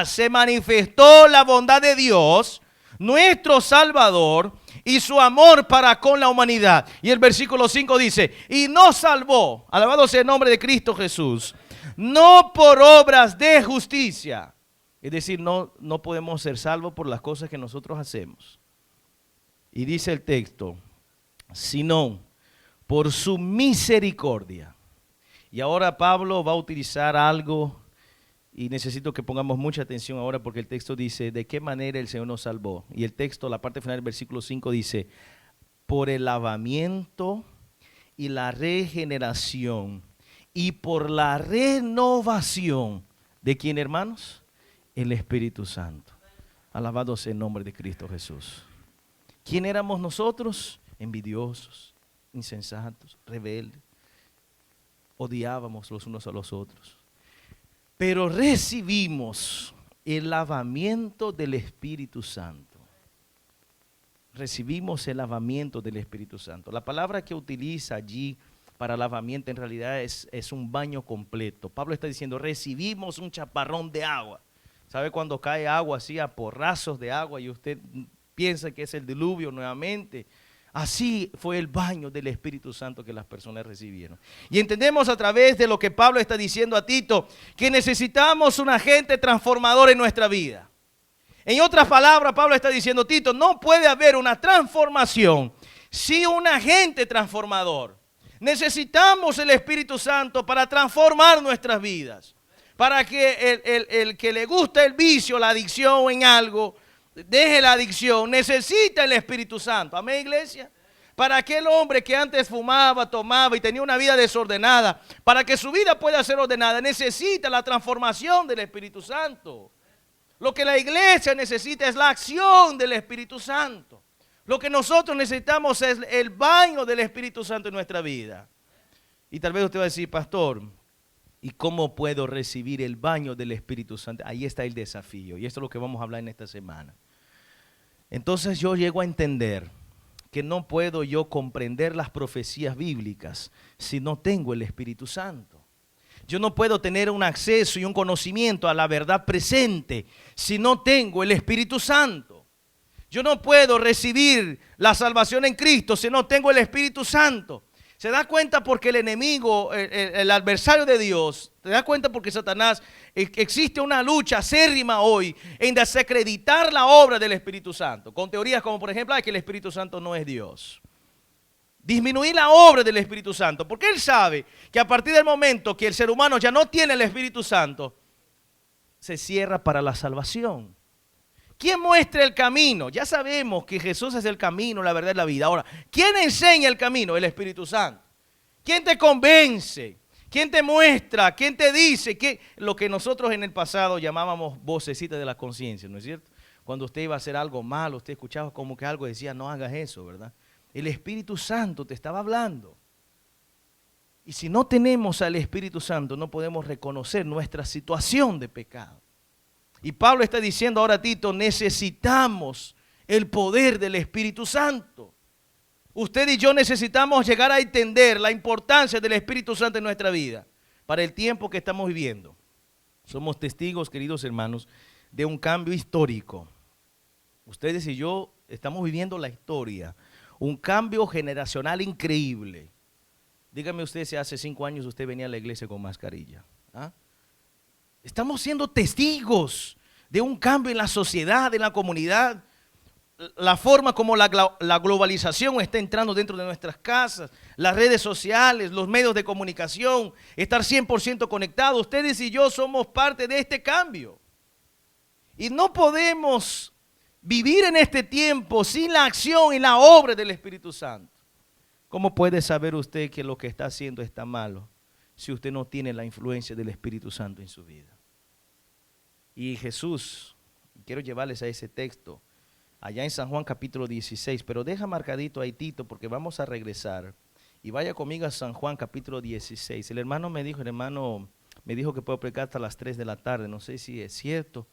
Se manifestó la bondad de Dios, nuestro Salvador, y su amor para con la humanidad. Y el versículo 5 dice, y nos salvó, alabado sea el nombre de Cristo Jesús, no por obras de justicia. Es decir, no podemos ser salvos por las cosas que nosotros hacemos. Y dice el texto, sino por su misericordia. Y ahora Pablo va a utilizar algo. Y necesito que pongamos mucha atención ahora porque el texto dice, ¿de qué manera el Señor nos salvó? Y el texto, la parte final del versículo 5 dice, por el lavamiento y la regeneración y por la renovación. ¿De quién, hermanos? El Espíritu Santo. Alabado sea el nombre de Cristo Jesús. ¿Quién éramos nosotros? Envidiosos, insensatos, rebeldes. Odiábamos los unos a los otros. Pero recibimos el lavamiento del Espíritu Santo. Recibimos el lavamiento del Espíritu Santo. La palabra que utiliza allí para lavamiento en realidad es un baño completo. Pablo está diciendo, recibimos un chaparrón de agua. ¿Sabe cuando cae agua así a porrazos de agua y usted piensa que es el diluvio nuevamente? Así fue el baño del Espíritu Santo que las personas recibieron. Y entendemos a través de lo que Pablo está diciendo a Tito, que necesitamos un agente transformador en nuestra vida. En otras palabras, Pablo está diciendo, Tito, no puede haber una transformación sin un agente transformador. Necesitamos el Espíritu Santo para transformar nuestras vidas. Para que el que le gusta el vicio, la adicción en algo, deje la adicción, necesita el Espíritu Santo. Amén, iglesia. Para aquel hombre que antes fumaba, tomaba y tenía una vida desordenada, para que su vida pueda ser ordenada, necesita la transformación del Espíritu Santo. Lo que la iglesia necesita es la acción del Espíritu Santo. Lo que nosotros necesitamos es el baño del Espíritu Santo en nuestra vida. Y tal vez usted va a decir, pastor, ¿y cómo puedo recibir el baño del Espíritu Santo? Ahí está el desafío y esto es lo que vamos a hablar en esta semana. Entonces yo llego a entender que no puedo yo comprender las profecías bíblicas si no tengo el Espíritu Santo. Yo no puedo tener un acceso y un conocimiento a la verdad presente si no tengo el Espíritu Santo. Yo no puedo recibir la salvación en Cristo si no tengo el Espíritu Santo. Se da cuenta porque el enemigo, el adversario de Dios, te das cuenta porque Satanás, existe una lucha acérrima hoy en desacreditar la obra del Espíritu Santo. Con teorías como por ejemplo, que el Espíritu Santo no es Dios. Disminuir la obra del Espíritu Santo. Porque él sabe que a partir del momento que el ser humano ya no tiene el Espíritu Santo, se cierra para la salvación. ¿Quién muestra el camino? Ya sabemos que Jesús es el camino, la verdad y la vida. Ahora, ¿quién enseña el camino? El Espíritu Santo. ¿Quién te convence? ¿Quién te muestra? ¿Quién te dice? Lo que nosotros en el pasado llamábamos vocecita de la conciencia, ¿no es cierto? Cuando usted iba a hacer algo malo, usted escuchaba como que algo decía, no hagas eso, ¿verdad? El Espíritu Santo te estaba hablando. Y si no tenemos al Espíritu Santo, no podemos reconocer nuestra situación de pecado. Y Pablo está diciendo ahora a Tito, necesitamos el poder del Espíritu Santo. Usted y yo necesitamos llegar a entender la importancia del Espíritu Santo en nuestra vida para el tiempo que estamos viviendo. Somos testigos, queridos hermanos, de un cambio histórico. Ustedes y yo estamos viviendo la historia, un cambio generacional increíble. Dígame usted si hace 5 años usted venía a la iglesia con mascarilla. ¿Ah? Estamos siendo testigos de un cambio en la sociedad, en la comunidad. La forma como la globalización está entrando dentro de nuestras casas, las redes sociales, los medios de comunicación, estar 100% conectados. Ustedes y yo somos parte de este cambio. Y no podemos vivir en este tiempo sin la acción y la obra del Espíritu Santo. ¿Cómo puede saber usted que lo que está haciendo está malo si usted no tiene la influencia del Espíritu Santo en su vida? Y Jesús, quiero llevarles a ese texto, allá en San Juan capítulo 16, pero deja marcadito ahí Tito porque vamos a regresar. Y vaya conmigo a San Juan capítulo 16. El hermano me dijo que puedo predicar hasta las 3 de la tarde, no sé si es cierto.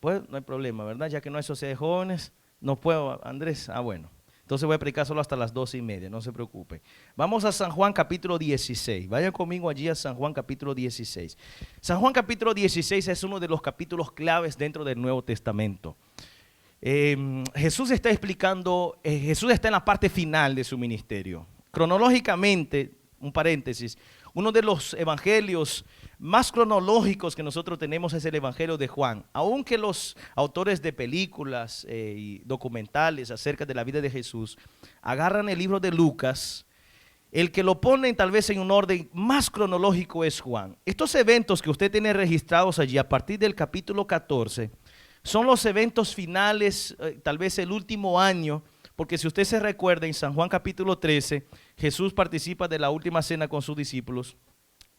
Pues no hay problema, ¿verdad? Ya que no hay sociedad de jóvenes, no puedo, Andrés, bueno. Entonces voy a predicar solo hasta las 12:30, no se preocupe. Vamos a San Juan capítulo 16. Vaya conmigo allí a San Juan capítulo 16. San Juan capítulo 16 es uno de los capítulos claves dentro del Nuevo Testamento. Jesús está explicando, Jesús está en la parte final de su ministerio. Cronológicamente, un paréntesis, uno de los evangelios más cronológicos que nosotros tenemos es el Evangelio de Juan. Aunque los autores de películas y documentales acerca de la vida de Jesús agarran el libro de Lucas, el que lo ponen tal vez en un orden más cronológico es Juan. Estos eventos que usted tiene registrados allí a partir del capítulo 14 son los eventos finales, tal vez el último año, porque si usted se recuerda en San Juan capítulo 13, Jesús participa de la última cena con sus discípulos.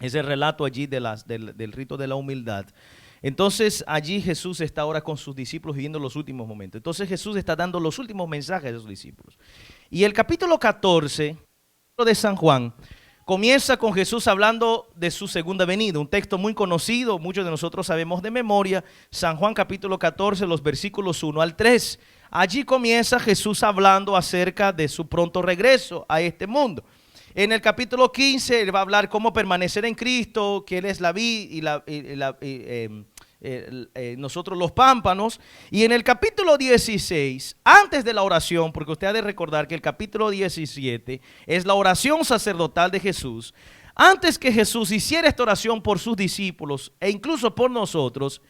Ese relato allí del rito de la humildad. Entonces allí Jesús está ahora con sus discípulos viviendo los últimos momentos. Entonces Jesús está dando los últimos mensajes a sus discípulos. Y el capítulo 14 de San Juan comienza con Jesús hablando de su segunda venida. Un texto muy conocido, muchos de nosotros sabemos de memoria. San Juan capítulo 14, los versículos 1 al 3. Allí comienza Jesús hablando acerca de su pronto regreso a este mundo. En el capítulo 15 él va a hablar cómo permanecer en Cristo, que Él es la vid y nosotros los pámpanos. Y en el capítulo 16, antes de la oración, porque usted ha de recordar que el capítulo 17 es la oración sacerdotal de Jesús. Antes que Jesús hiciera esta oración por sus discípulos e incluso por nosotros,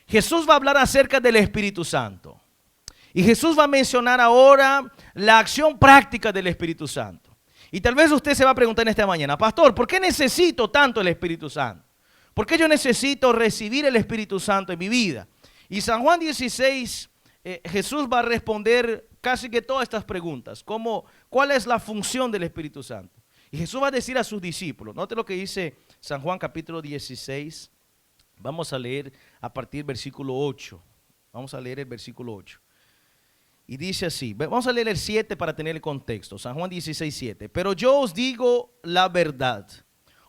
Jesús va a hablar acerca del Espíritu Santo. Y Jesús va a mencionar ahora la acción práctica del Espíritu Santo. Y tal vez usted se va a preguntar en esta mañana, pastor, ¿por qué necesito tanto el Espíritu Santo? ¿Por qué yo necesito recibir el Espíritu Santo en mi vida? Y San Juan 16, Jesús va a responder casi que todas estas preguntas, como ¿cuál es la función del Espíritu Santo? Y Jesús va a decir a sus discípulos, note lo que dice San Juan capítulo 16, vamos a leer a partir del versículo 8, vamos a leer el versículo 8. Y dice así, vamos a leer el 7 para tener el contexto, San Juan 16, 7. Pero yo os digo la verdad,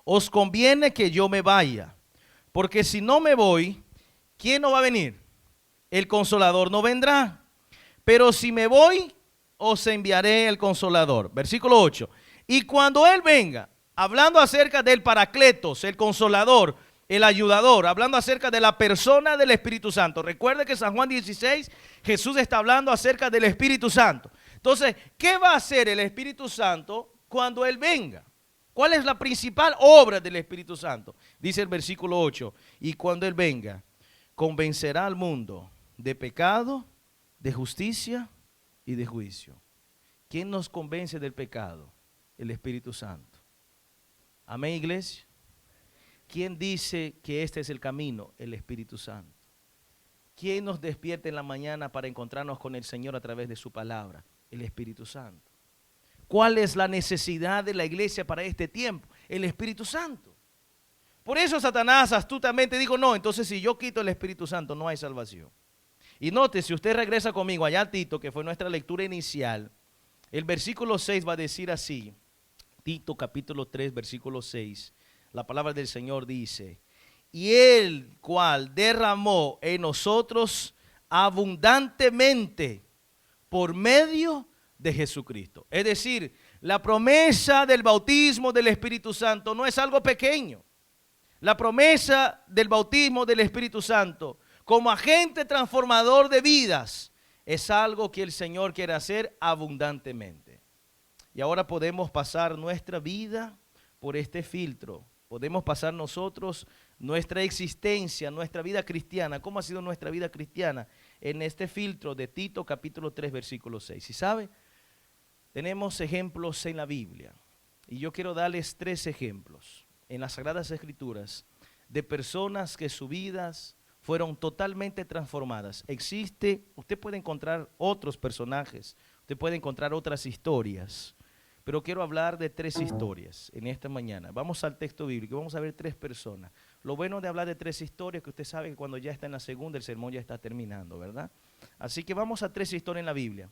os conviene que yo me vaya, porque si no me voy, ¿quién no va a venir? El Consolador no vendrá, pero si me voy, os enviaré el Consolador. Versículo 8, y cuando Él venga, hablando acerca del Paracletos, el Consolador, el ayudador, hablando acerca de la persona del Espíritu Santo. Recuerde que San Juan 16, Jesús está hablando acerca del Espíritu Santo. Entonces, ¿qué va a hacer el Espíritu Santo cuando Él venga. ¿Cuál es la principal obra del Espíritu Santo? Dice el versículo 8, y cuando Él venga, convencerá al mundo de pecado, de justicia y de juicio. ¿Quién nos convence del pecado? El Espíritu Santo. Amén, iglesia. ¿Quién dice que este es el camino? El Espíritu Santo. ¿Quién nos despierta en la mañana para encontrarnos con el Señor a través de su palabra? El Espíritu Santo. ¿Cuál es la necesidad de la iglesia para este tiempo? El Espíritu Santo. Por eso Satanás astutamente dijo, no, entonces si yo quito el Espíritu Santo no hay salvación. Y note, si usted regresa conmigo allá a Tito, que fue nuestra lectura inicial, el versículo 6 va a decir así, Tito capítulo 3, versículo 6, la palabra del Señor dice, y el cual derramó en nosotros abundantemente por medio de Jesucristo. Es decir, la promesa del bautismo del Espíritu Santo no es algo pequeño. La promesa del bautismo del Espíritu Santo como agente transformador de vidas es algo que el Señor quiere hacer abundantemente. Y ahora podemos pasar nuestra vida por este filtro. Podemos pasar nosotros nuestra existencia, nuestra vida cristiana. ¿Cómo ha sido nuestra vida cristiana? En este filtro de Tito capítulo 3 versículo 6. ¿Y sabe? Tenemos ejemplos en la Biblia. Y yo quiero darles 3 ejemplos en las Sagradas Escrituras de personas que sus vidas fueron totalmente transformadas. Usted puede encontrar otros personajes, usted puede encontrar otras historias, pero quiero hablar de 3 historias en esta mañana. Vamos al texto bíblico, vamos a ver 3 personas. Lo bueno de hablar de 3 historias es que usted sabe que cuando ya está en la segunda, el sermón ya está terminando, ¿verdad? Así que vamos a 3 historias en la Biblia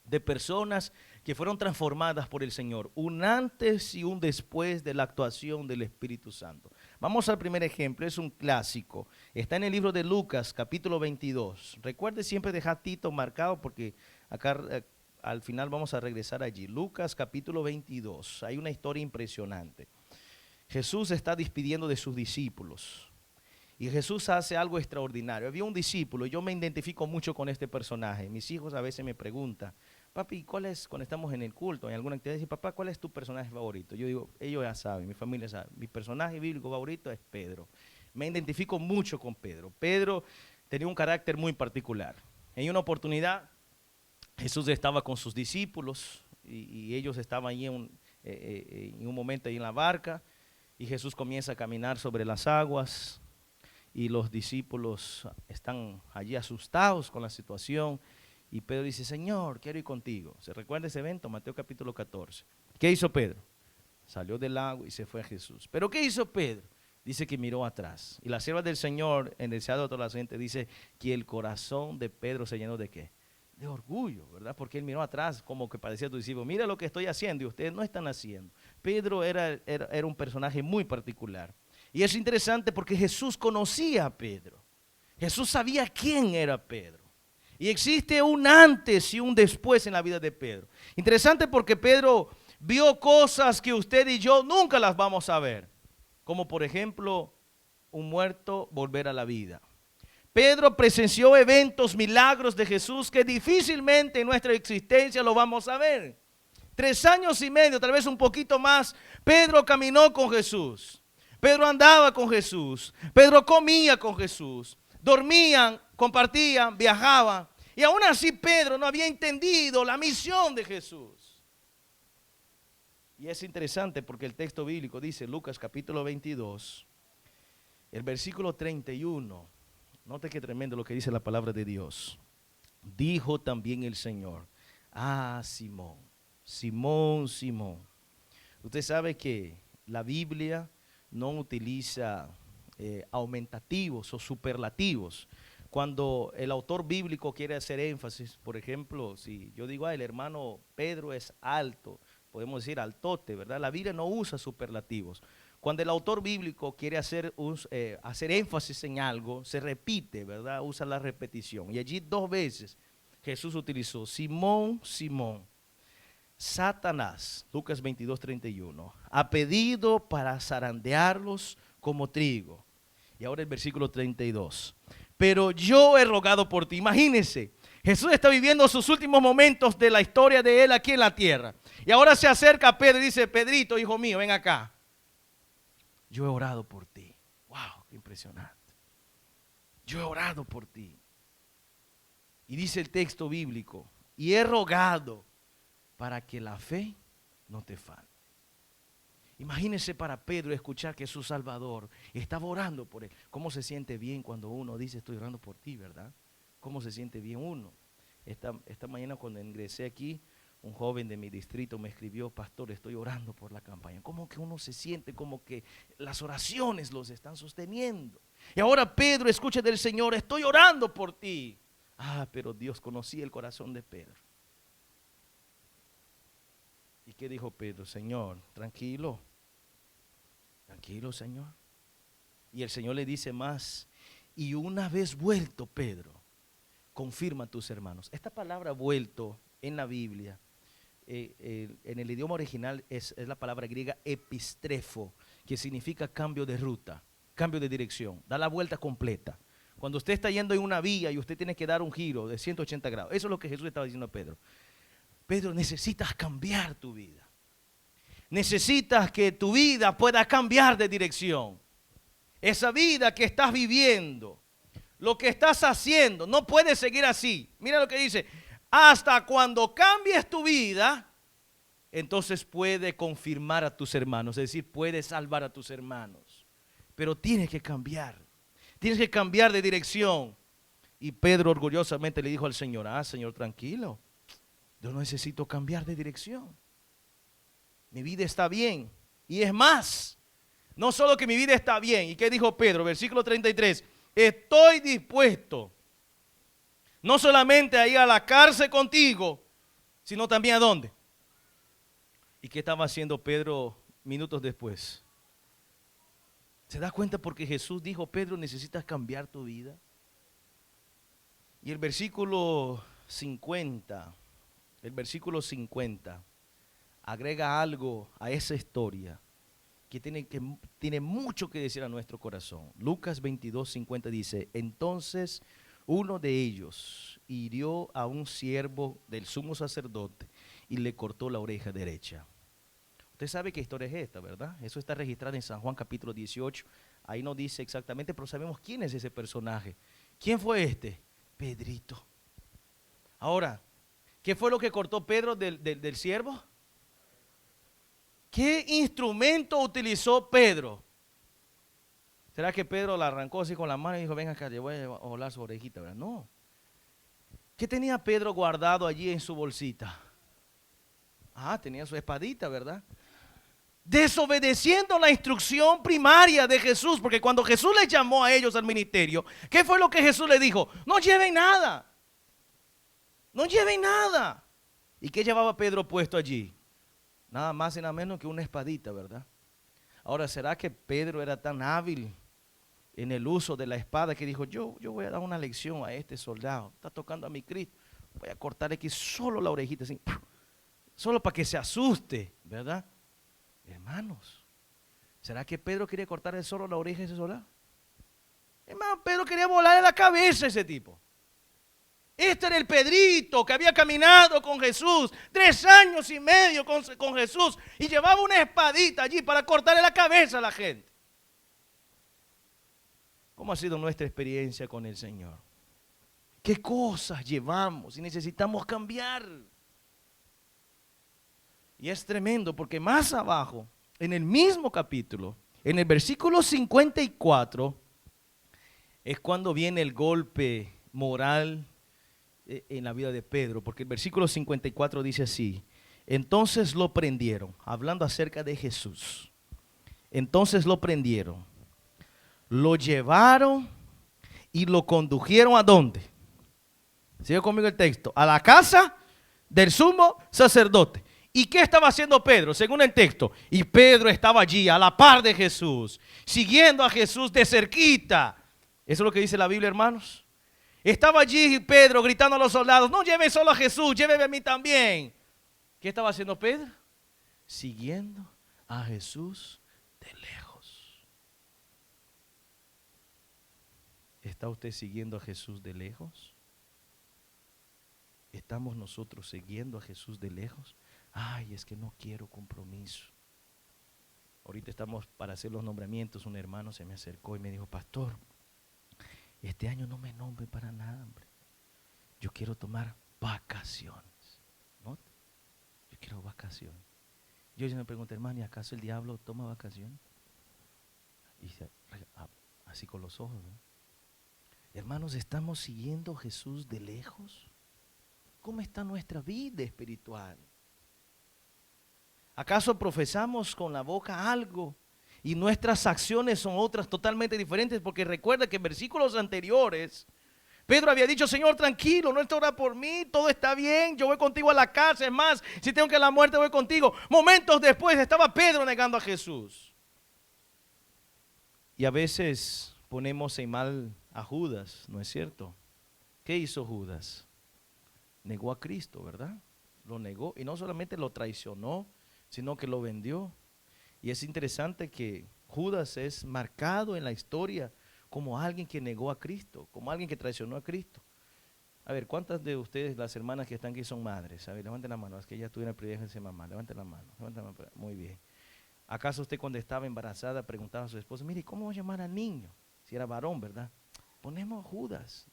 de personas que fueron transformadas por el Señor, un antes y un después de la actuación del Espíritu Santo. Vamos al primer ejemplo, es un clásico, está en el libro de Lucas, capítulo 22. Recuerde siempre dejar Tito marcado porque acá al final vamos a regresar allí. Lucas, capítulo 22, hay una historia impresionante. Jesús está despidiendo de sus discípulos. Y Jesús hace algo extraordinario. Había un discípulo, yo me identifico mucho con este personaje. Mis hijos a veces me preguntan, papi, ¿cuál es, cuando estamos en el culto, en alguna actividad, dicen, papá, ¿cuál es tu personaje favorito? Yo digo, ellos ya saben, mi familia sabe, mi personaje bíblico favorito es Pedro. Me identifico mucho con Pedro. Pedro tenía un carácter muy particular. En una oportunidad, Jesús estaba con sus discípulos y ellos estaban ahí en un momento ahí en la barca y Jesús comienza a caminar sobre las aguas. Y los discípulos están allí asustados con la situación. Y Pedro dice, Señor, quiero ir contigo. ¿Se recuerda ese evento? Mateo capítulo 14. ¿Qué hizo Pedro? Salió del agua y se fue a Jesús. ¿Pero qué hizo Pedro? Dice que miró atrás. Y la sierva del Señor, en el deseado de toda la gente, dice que el corazón de Pedro se llenó de ¿qué? De orgullo, ¿verdad? Porque él miró atrás como que parecía a tu discípulo, mira lo que estoy haciendo y ustedes no están haciendo. Pedro era un personaje muy particular. Y es interesante porque Jesús conocía a Pedro. Jesús sabía quién era Pedro. Y existe un antes y un después en la vida de Pedro. Interesante porque Pedro vio cosas que usted y yo nunca las vamos a ver. Como por ejemplo, un muerto volver a la vida. Pedro presenció eventos, milagros de Jesús que difícilmente en nuestra existencia lo vamos a ver. 3 años y medio, tal vez un poquito más, Pedro caminó con Jesús. Pedro andaba con Jesús, Pedro comía con Jesús, dormían, compartían, viajaban. Y aún así Pedro no había entendido la misión de Jesús. Y es interesante porque el texto bíblico dice, Lucas capítulo 22, el versículo 31, note qué tremendo lo que dice la palabra de Dios. Dijo también el Señor, Simón, Simón, Simón. Usted sabe que la Biblia no utiliza aumentativos o superlativos. Cuando el autor bíblico quiere hacer énfasis, por ejemplo, si yo digo, el hermano Pedro es alto, podemos decir altote, ¿verdad? La Biblia no usa superlativos. Cuando el autor bíblico quiere hacer énfasis en algo, se repite, ¿verdad? Usa la repetición. Y allí 2 veces Jesús utilizó Simón, Simón. Satanás, Lucas 22, 31, ha pedido para zarandearlos como trigo. Y ahora el versículo 32. Pero yo he rogado por ti. Imagínense, Jesús está viviendo sus últimos momentos de la historia de él aquí en la tierra. Y ahora se acerca a Pedro y dice, Pedrito, hijo mío, ven acá. Yo he orado por ti. Wow, qué impresionante. Yo he orado por ti. Y dice el texto bíblico, y he rogado para que la fe no te falte. Imagínese para Pedro escuchar que su Salvador estaba orando por él. ¿Cómo se siente bien cuando uno dice estoy orando por ti, verdad? ¿Cómo se siente bien uno? Esta mañana cuando ingresé aquí, un joven de mi distrito me escribió, pastor, estoy orando por la campaña. ¿Cómo que uno se siente como que las oraciones los están sosteniendo? Y ahora Pedro escucha del Señor, estoy orando por ti. Ah, pero Dios conocía el corazón de Pedro. ¿Y qué dijo Pedro? Señor, tranquilo. Tranquilo, Señor. Y el Señor le dice más. Y una vez vuelto, Pedro, confirma a tus hermanos. Esta palabra vuelto en la Biblia, en el idioma original es la palabra griega epistrefo, que significa cambio de ruta, cambio de dirección, da la vuelta completa. Cuando usted está yendo en una vía y usted tiene que dar un giro de 180 grados. Eso es lo que Jesús estaba diciendo a Pedro. Pedro, necesitas cambiar tu vida. Necesitas que tu vida pueda cambiar de dirección. Esa vida que estás viviendo, lo que estás haciendo, no puede seguir así. Mira lo que dice. Hasta cuando cambies tu vida, entonces puede confirmar a tus hermanos. Es decir, puede salvar a tus hermanos. Pero tienes que cambiar. Tienes que cambiar de dirección. Y Pedro orgullosamente le dijo al Señor, Señor, tranquilo. Yo no necesito cambiar de dirección. Mi vida está bien. Y es más, no solo que mi vida está bien. ¿Y qué dijo Pedro? Versículo 33. Estoy dispuesto no solamente a ir a la cárcel contigo, sino también ¿a dónde? ¿Y qué estaba haciendo Pedro minutos después? ¿Se da cuenta? Porque Jesús dijo, Pedro, necesitas cambiar tu vida. Y el versículo 50, agrega algo a esa historia que tiene mucho que decir a nuestro corazón. Lucas 22:50 dice, entonces uno de ellos hirió a un siervo del sumo sacerdote y le cortó la oreja derecha. Usted sabe qué historia es esta, ¿verdad? Eso está registrado en San Juan capítulo 18. Ahí no dice exactamente, pero sabemos quién es ese personaje. ¿Quién fue este? Pedrito. Ahora, ¿qué fue lo que cortó Pedro del siervo? ¿Qué instrumento utilizó Pedro? ¿Será que Pedro la arrancó así con la mano y dijo, venga acá, le voy a volar su orejita, ¿verdad? No. ¿Qué tenía Pedro guardado allí en su bolsita? Tenía su espadita, ¿verdad? Desobedeciendo la instrucción primaria de Jesús, porque cuando Jesús les llamó a ellos al ministerio, ¿qué fue lo que Jesús les dijo? No lleven nada. No lleven nada. ¿Y qué llevaba Pedro puesto allí? Nada más y nada menos que una espadita, ¿verdad? Ahora, ¿será que Pedro era tan hábil en el uso de la espada que dijo, yo voy a dar una lección a este soldado, está tocando a mi Cristo, voy a cortar aquí solo la orejita, así, solo para que se asuste, ¿verdad? Hermanos, ¿será que Pedro quería cortarle solo la oreja a ese soldado? Hermano, Pedro quería volarle la cabeza a ese tipo. Este era el Pedrito que había caminado con Jesús 3 años y medio con Jesús y llevaba una espadita allí para cortarle la cabeza a la gente. ¿Cómo ha sido nuestra experiencia con el Señor? ¿Qué cosas llevamos y necesitamos cambiar? Y es tremendo porque más abajo, en el mismo capítulo, en el versículo 54, es cuando viene el golpe moral en la vida de Pedro, porque el versículo 54 dice así, entonces lo prendieron, hablando acerca de Jesús, entonces lo prendieron, lo llevaron y lo condujeron ¿a dónde? Sigue conmigo el texto, a la casa del sumo sacerdote. ¿Y qué estaba haciendo Pedro? Según el texto, y Pedro estaba allí a la par de Jesús, siguiendo a Jesús de cerquita. ¿Eso es lo que dice la Biblia, hermanos? Estaba allí Pedro gritando a los soldados, no lleven solo a Jesús, llévenme a mí también. ¿Qué estaba haciendo Pedro? Siguiendo a Jesús de lejos. ¿Está usted siguiendo a Jesús de lejos? ¿Estamos nosotros siguiendo a Jesús de lejos? Ay, es que no quiero compromiso. Ahorita estamos para hacer los nombramientos. Un hermano se me acercó y me dijo, pastor, este año no me nombre para nada, hombre. Yo quiero tomar vacaciones. ¿No? Yo quiero vacaciones. Yo me pregunté, hermano, ¿y acaso el diablo toma vacaciones? Y así con los ojos, ¿no? Hermanos, ¿estamos siguiendo a Jesús de lejos? ¿Cómo está nuestra vida espiritual? ¿Acaso profesamos con la boca algo y nuestras acciones son otras totalmente diferentes? Porque recuerda que en versículos anteriores Pedro había dicho, Señor, tranquilo, no ora por mí, todo está bien, yo voy contigo a la cárcel, es más, si tengo que ir a la muerte voy contigo. Momentos después estaba Pedro negando a Jesús. Y a veces ponemos en mal a Judas, ¿no es cierto? ¿Qué hizo Judas? Negó a Cristo, ¿verdad? Lo negó y no solamente lo traicionó, sino que lo vendió. Y es interesante que Judas es marcado en la historia como alguien que negó a Cristo, como alguien que traicionó a Cristo. A ver, ¿cuántas de ustedes, las hermanas que están aquí, son madres? A ver, levanten la mano, es que ya tuvieron el privilegio de ser mamá. Levanten la mano, muy bien. ¿Acaso usted cuando estaba embarazada preguntaba a su esposo, mire, ¿cómo voy a llamar al niño? Si era varón, ¿verdad? Ponemos Judas.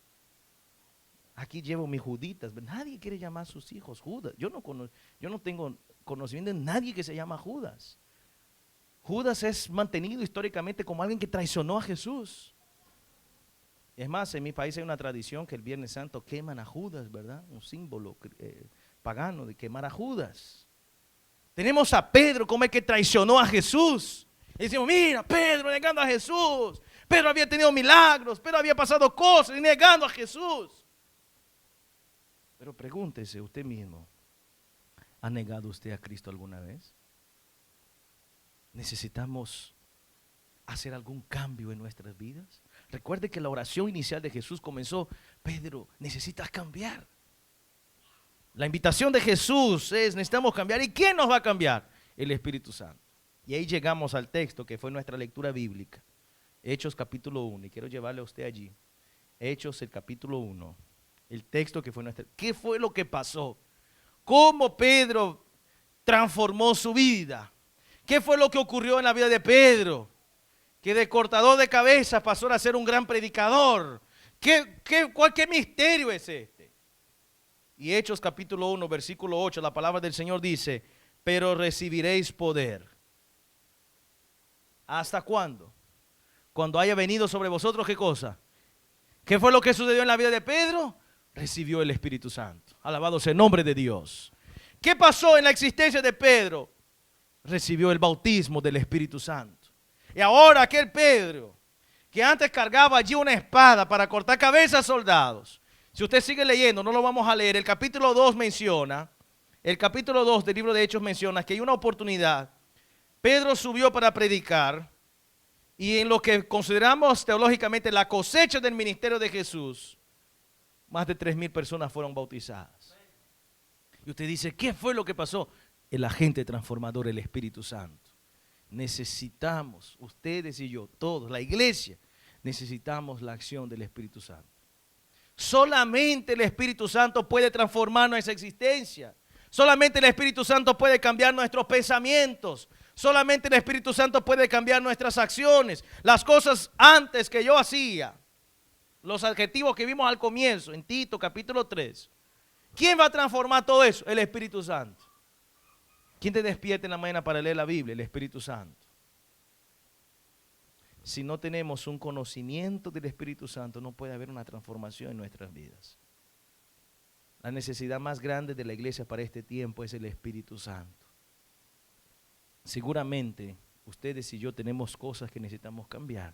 Aquí llevo mis Juditas. Nadie quiere llamar a sus hijos Judas. Yo no tengo conocimiento de nadie que se llama Judas. Judas es mantenido históricamente como alguien que traicionó a Jesús. Es más, en mi país hay una tradición que el Viernes Santo queman a Judas, ¿verdad? Un símbolo pagano de quemar a Judas. Tenemos a Pedro como el que traicionó a Jesús. Y decimos, mira, Pedro negando a Jesús. Pedro había tenido milagros, Pedro había pasado cosas y negando a Jesús. Pero pregúntese usted mismo, ¿ha negado usted a Cristo alguna vez? ¿Necesitamos hacer algún cambio en nuestras vidas? Recuerde que la oración inicial de Jesús comenzó, Pedro, necesitas cambiar. La invitación de Jesús es, necesitamos cambiar. ¿Y quién nos va a cambiar? El Espíritu Santo. Y ahí llegamos al texto que fue nuestra lectura bíblica. Hechos capítulo 1, y quiero llevarle a usted allí. Hechos el capítulo 1, el texto que fue nuestra. ¿Qué fue lo que pasó? ¿Cómo Pedro transformó su vida? ¿Qué fue lo que ocurrió en la vida de Pedro? Que de cortador de cabezas pasó a ser un gran predicador. ¿Qué misterio es este? Y Hechos capítulo 1, versículo 8, la palabra del Señor dice, pero recibiréis poder. ¿Hasta cuándo? Cuando haya venido sobre vosotros, ¿qué cosa? ¿Qué fue lo que sucedió en la vida de Pedro? Recibió el Espíritu Santo. Alabado sea el nombre de Dios. ¿Qué pasó en la existencia de Pedro? Recibió el bautismo del Espíritu Santo. Y ahora aquel Pedro, que antes cargaba allí una espada para cortar cabezas a soldados. Si usted sigue leyendo, no lo vamos a leer, el capítulo 2 menciona, el capítulo 2 del libro de Hechos menciona que hay una oportunidad. Pedro subió para predicar y en lo que consideramos teológicamente la cosecha del ministerio de Jesús, más de 3,000 personas fueron bautizadas. Y usted dice, ¿qué fue lo que pasó? El agente transformador, el Espíritu Santo. Necesitamos, ustedes y yo, todos, la iglesia, necesitamos la acción del Espíritu Santo. Solamente el Espíritu Santo puede transformar nuestra existencia. Solamente el Espíritu Santo puede cambiar nuestros pensamientos. Solamente el Espíritu Santo puede cambiar nuestras acciones. Las cosas antes que yo hacía, los adjetivos que vimos al comienzo, en Tito capítulo 3. ¿Quién va a transformar todo eso? El Espíritu Santo. ¿Quién te despierta en la mañana para leer la Biblia? El Espíritu Santo. Si no tenemos un conocimiento del Espíritu Santo, no puede haber una transformación en nuestras vidas. La necesidad más grande de la iglesia para este tiempo es el Espíritu Santo. Seguramente ustedes y yo tenemos cosas que necesitamos cambiar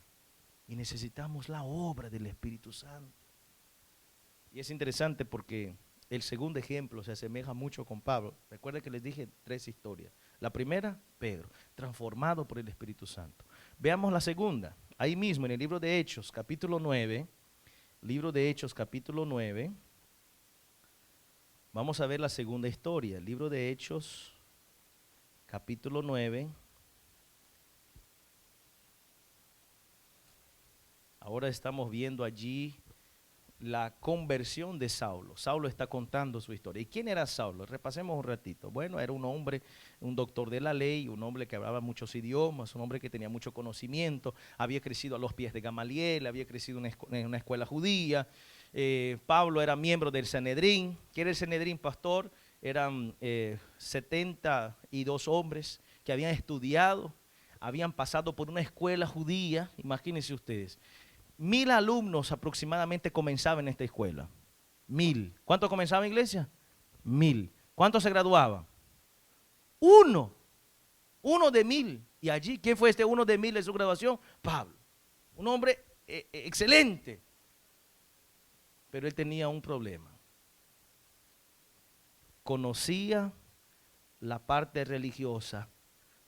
y necesitamos la obra del Espíritu Santo. Y es interesante porque el segundo ejemplo se asemeja mucho con Pablo. Recuerden que les dije 3 historias. La primera, Pedro, transformado por el Espíritu Santo. Veamos la segunda, ahí mismo en el libro de Hechos, capítulo 9. Libro de Hechos, capítulo 9. Vamos a ver la segunda historia, el libro de Hechos, capítulo 9. Ahora estamos viendo allí la conversión de Saulo. Saulo está contando su historia. ¿Y quién era Saulo? Repasemos un ratito. Bueno, era un hombre, un doctor de la ley, un hombre que hablaba muchos idiomas, un hombre que tenía mucho conocimiento, había crecido a los pies de Gamaliel, había crecido en una escuela judía. Pablo era miembro del Sanedrín. ¿Qué era el Sanedrín, pastor? Eran 72 hombres que habían estudiado, habían pasado por una escuela judía, imagínense ustedes. 1000 alumnos aproximadamente comenzaban en esta escuela. 1000. ¿Cuánto comenzaba, iglesia? 1000. ¿Cuántos se graduaban? Uno. Uno de 1000. Y allí, ¿quién fue este uno de 1000 en su graduación? Pablo. Un hombre excelente. Pero él tenía un problema. Conocía la parte religiosa,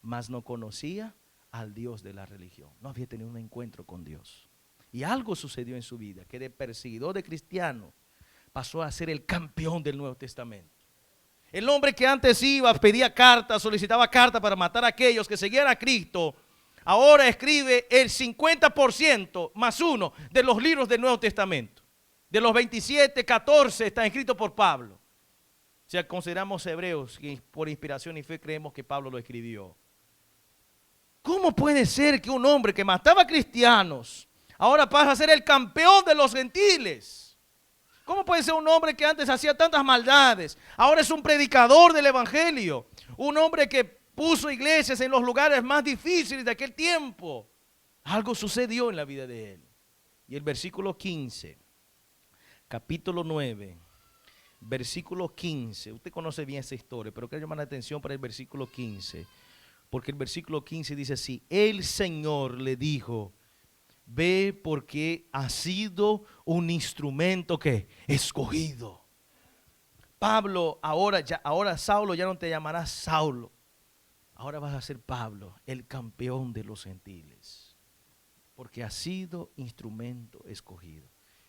mas no conocía al Dios de la religión. No había tenido un encuentro con Dios. Y algo sucedió en su vida, que de perseguidor de cristiano pasó a ser el campeón del Nuevo Testamento. El hombre que antes iba, pedía cartas, solicitaba cartas para matar a aquellos que seguían a Cristo, ahora escribe el 50% más uno de los libros del Nuevo Testamento. De los 27, 14 están escritos por Pablo. O sea, consideramos hebreos que por inspiración y fe creemos que Pablo lo escribió. ¿Cómo puede ser que un hombre que mataba cristianos ahora pasa a ser el campeón de los gentiles? ¿Cómo puede ser un hombre que antes hacía tantas maldades, ahora es un predicador del evangelio? Un hombre que puso iglesias en los lugares más difíciles de aquel tiempo. Algo sucedió en la vida de él. Y el versículo 15, capítulo 9, versículo 15. Usted conoce bien esa historia, pero quiero llamar la atención para el versículo 15. Porque el versículo 15 dice así: el Señor le dijo, ve porque has sido un instrumento que escogido. Pablo, ahora Saulo ya no te llamarás Saulo. Ahora vas a ser Pablo, el campeón de los gentiles. Porque has sido instrumento escogido.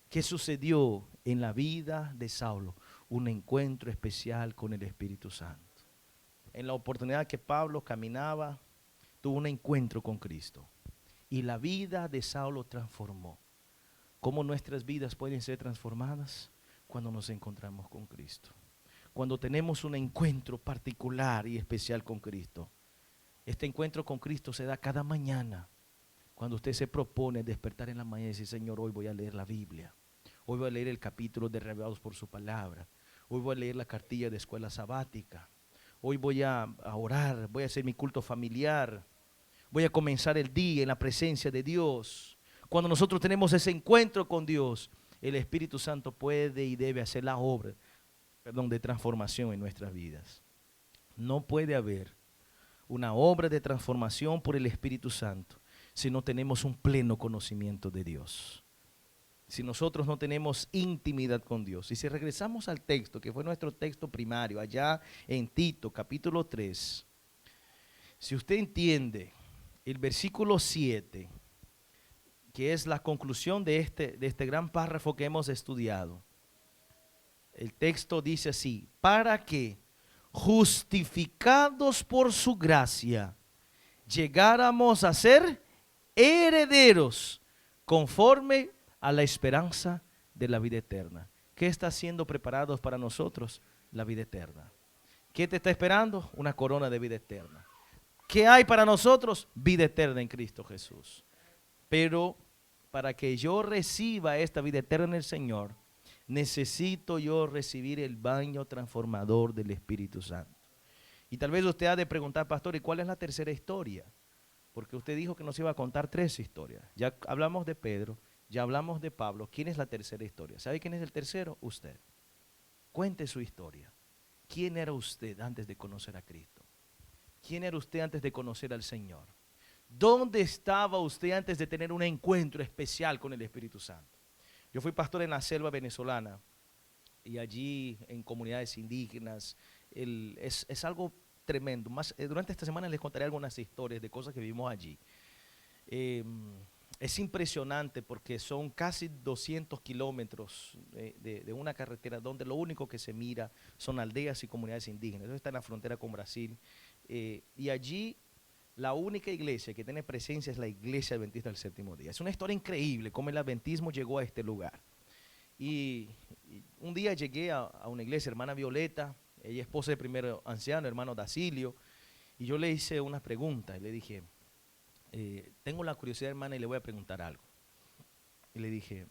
¿Qué sucedió en la vida de Saulo? Un encuentro especial con el Espíritu Santo. En la oportunidad que Pablo caminaba, tuvo un encuentro con Cristo. Y la vida de Saulo transformó. ¿Cómo nuestras vidas pueden ser transformadas? Cuando nos encontramos con Cristo. Cuando tenemos un encuentro particular y especial con Cristo. Este encuentro con Cristo se da cada mañana. Cuando usted se propone despertar en la mañana y decir: Señor, hoy voy a leer la Biblia. Hoy voy a leer el capítulo de Revelados por su palabra. Hoy voy a leer la cartilla de escuela sabática. Hoy voy a orar, voy a hacer mi culto familiar. Voy a comenzar el día en la presencia de Dios. Cuando nosotros tenemos ese encuentro con Dios, el Espíritu Santo puede y debe hacer la obra, de transformación en nuestras vidas. No puede haber una obra de transformación por el Espíritu Santo si no tenemos un pleno conocimiento de Dios. Si nosotros no tenemos intimidad con Dios. Y si regresamos al texto, que fue nuestro texto primario, allá en Tito, capítulo 3, si usted entiende el versículo 7, que es la conclusión de este gran párrafo que hemos estudiado, el texto dice así: para que, justificados por su gracia, llegáramos a ser herederos conforme a la esperanza de la vida eterna. ¿Qué está siendo preparado para nosotros? La vida eterna. ¿Qué te está esperando? Una corona de vida eterna. ¿Qué hay para nosotros? Vida eterna en Cristo Jesús. Pero para que yo reciba esta vida eterna en el Señor, necesito yo recibir el baño transformador del Espíritu Santo. Y tal vez usted ha de preguntar: pastor, ¿y cuál es la tercera historia? Porque usted dijo que nos iba a contar 3 historias. Ya hablamos de Pedro, ya hablamos de Pablo. ¿Quién es la tercera historia? ¿Sabe quién es el tercero? Usted. Cuente su historia. ¿Quién era usted antes de conocer a Cristo? ¿Quién era usted antes de conocer al Señor? ¿Dónde estaba usted antes de tener un encuentro especial con el Espíritu Santo? Yo fui pastor en la selva venezolana y allí en comunidades indígenas es algo tremendo. Durante esta semana les contaré algunas historias de cosas que vivimos allí. Es impresionante porque son casi 200 kilómetros de una carretera donde lo único que se mira son aldeas y comunidades indígenas. Eso está en la frontera con Brasil. Y allí la única iglesia que tiene presencia es la Iglesia Adventista del Séptimo Día. Es una historia increíble cómo el adventismo llegó a este lugar. Y un día llegué a una iglesia, hermana Violeta, ella es esposa del primer anciano, hermano Dacilio, y yo le hice unas preguntas y le dije, tengo la curiosidad, hermana, y le voy a preguntar algo. Y le dije,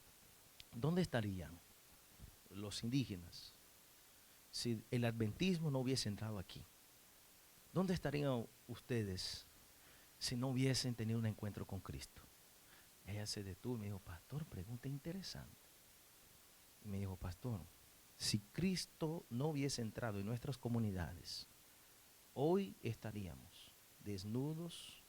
¿dónde estarían los indígenas si el adventismo no hubiese entrado aquí? ¿Dónde estarían ustedes si no hubiesen tenido un encuentro con Cristo? Ella se detuvo y me dijo, pastor, pregunta interesante. Y me dijo, pastor, si Cristo no hubiese entrado en nuestras comunidades, hoy estaríamos desnudos,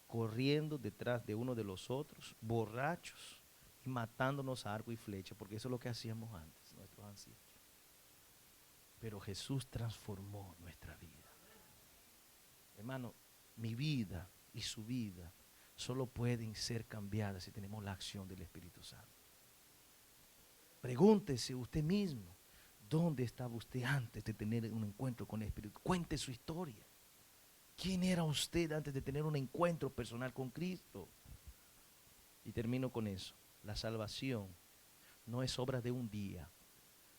corriendo detrás de uno de los otros, borrachos y matándonos a arco y flecha, porque eso es lo que hacíamos antes, nuestros ancestros. Pero Jesús transformó nuestra vida. Hermano, mi vida y su vida solo pueden ser cambiadas si tenemos la acción del Espíritu Santo. Pregúntese usted mismo, ¿dónde estaba usted antes de tener un encuentro con el Espíritu? Cuente su historia. ¿Quién era usted antes de tener un encuentro personal con Cristo? Y termino con eso. La salvación no es obra de un día.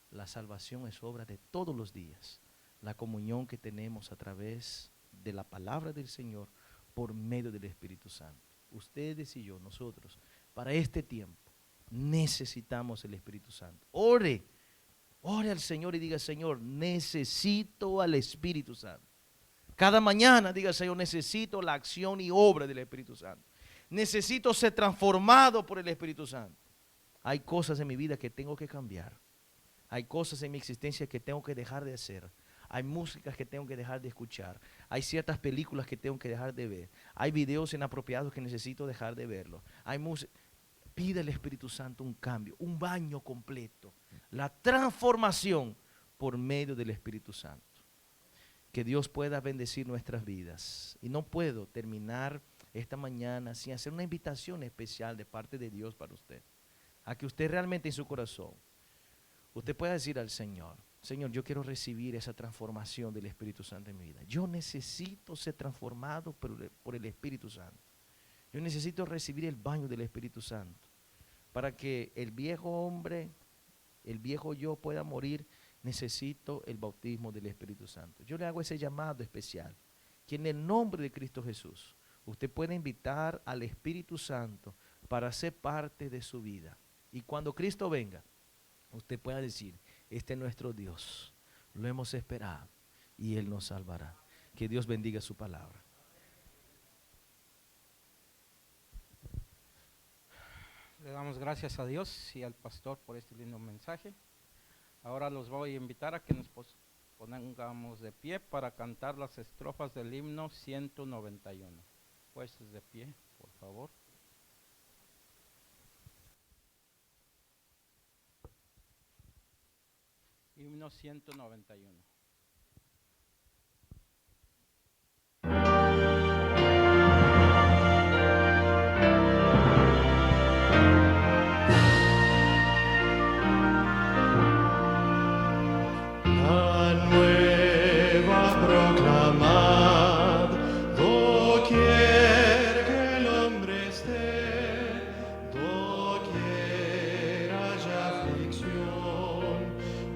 La salvación es obra de todos los días. La comunión que tenemos a través de la palabra del Señor por medio del Espíritu Santo. Ustedes y yo, nosotros, para este tiempo, necesitamos el Espíritu Santo. Ore al Señor y diga, Señor, necesito al Espíritu Santo. Cada mañana diga, Señor, necesito la acción y obra del Espíritu Santo. Necesito ser transformado por el Espíritu Santo. Hay cosas en mi vida que tengo que cambiar. Hay cosas en mi existencia que tengo que dejar de hacer. Hay músicas que tengo que dejar de escuchar. Hay ciertas películas que tengo que dejar de ver. Hay videos inapropiados que necesito dejar de verlos. Hay música. Pide al Espíritu Santo un cambio, un baño completo. La transformación por medio del Espíritu Santo. Que Dios pueda bendecir nuestras vidas. Y no puedo terminar esta mañana sin hacer una invitación especial de parte de Dios para usted. A que usted realmente en su corazón, usted pueda decir al Señor, Señor, yo quiero recibir esa transformación del Espíritu Santo en mi vida. Yo necesito ser transformado por el Espíritu Santo. Yo necesito recibir el baño del Espíritu Santo para que el viejo hombre, el viejo yo pueda morir. Necesito el bautismo del Espíritu Santo. Yo le hago ese llamado especial, que en el nombre de Cristo Jesús, usted puede invitar al Espíritu Santo para ser parte de su vida. Y cuando Cristo venga, usted pueda decir, este es nuestro Dios, lo hemos esperado y Él nos salvará. Que Dios bendiga su palabra. Le damos gracias a Dios y al pastor por este lindo mensaje. Ahora los voy a invitar a que nos pongamos de pie para cantar las estrofas del himno 191. Puestos de pie, por favor. Himno 191.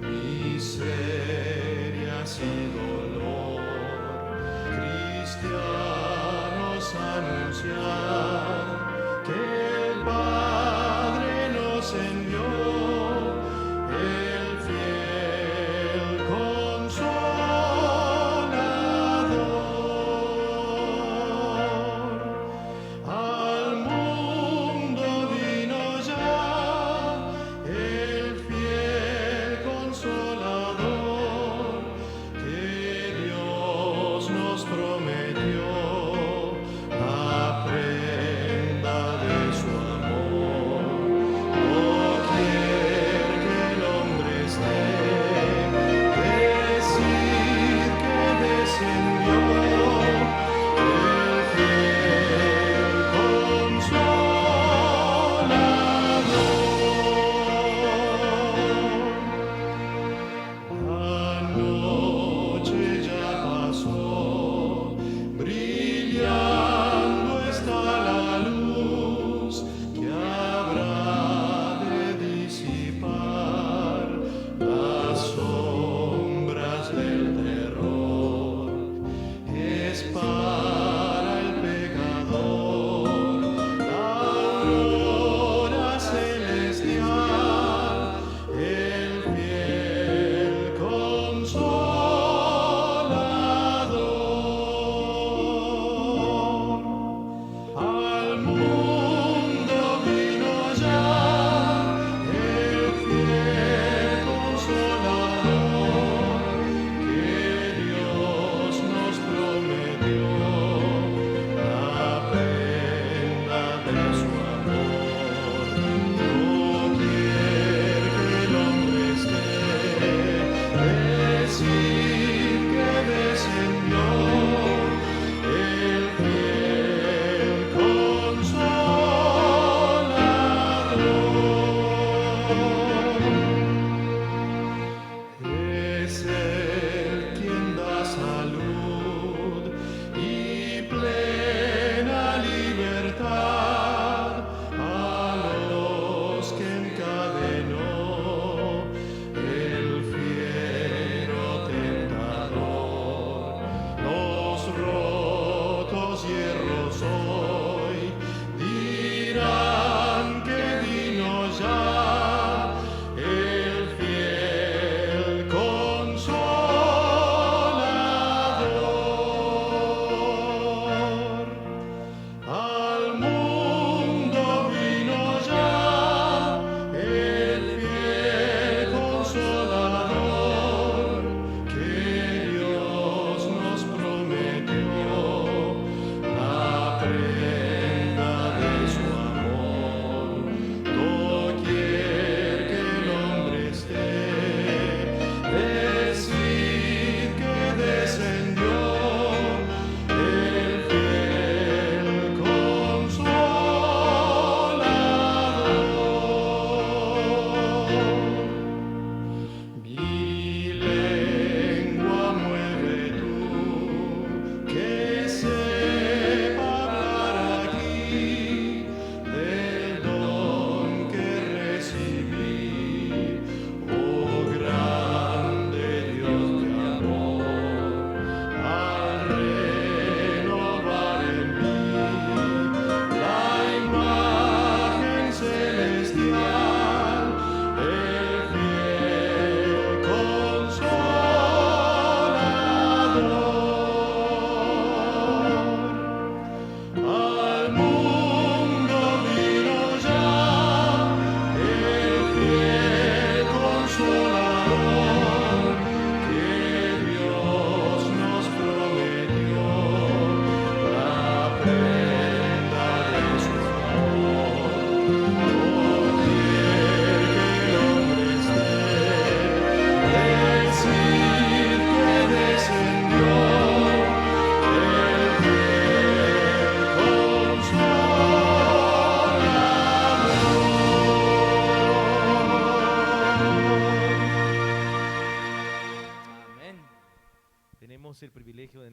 Miseria.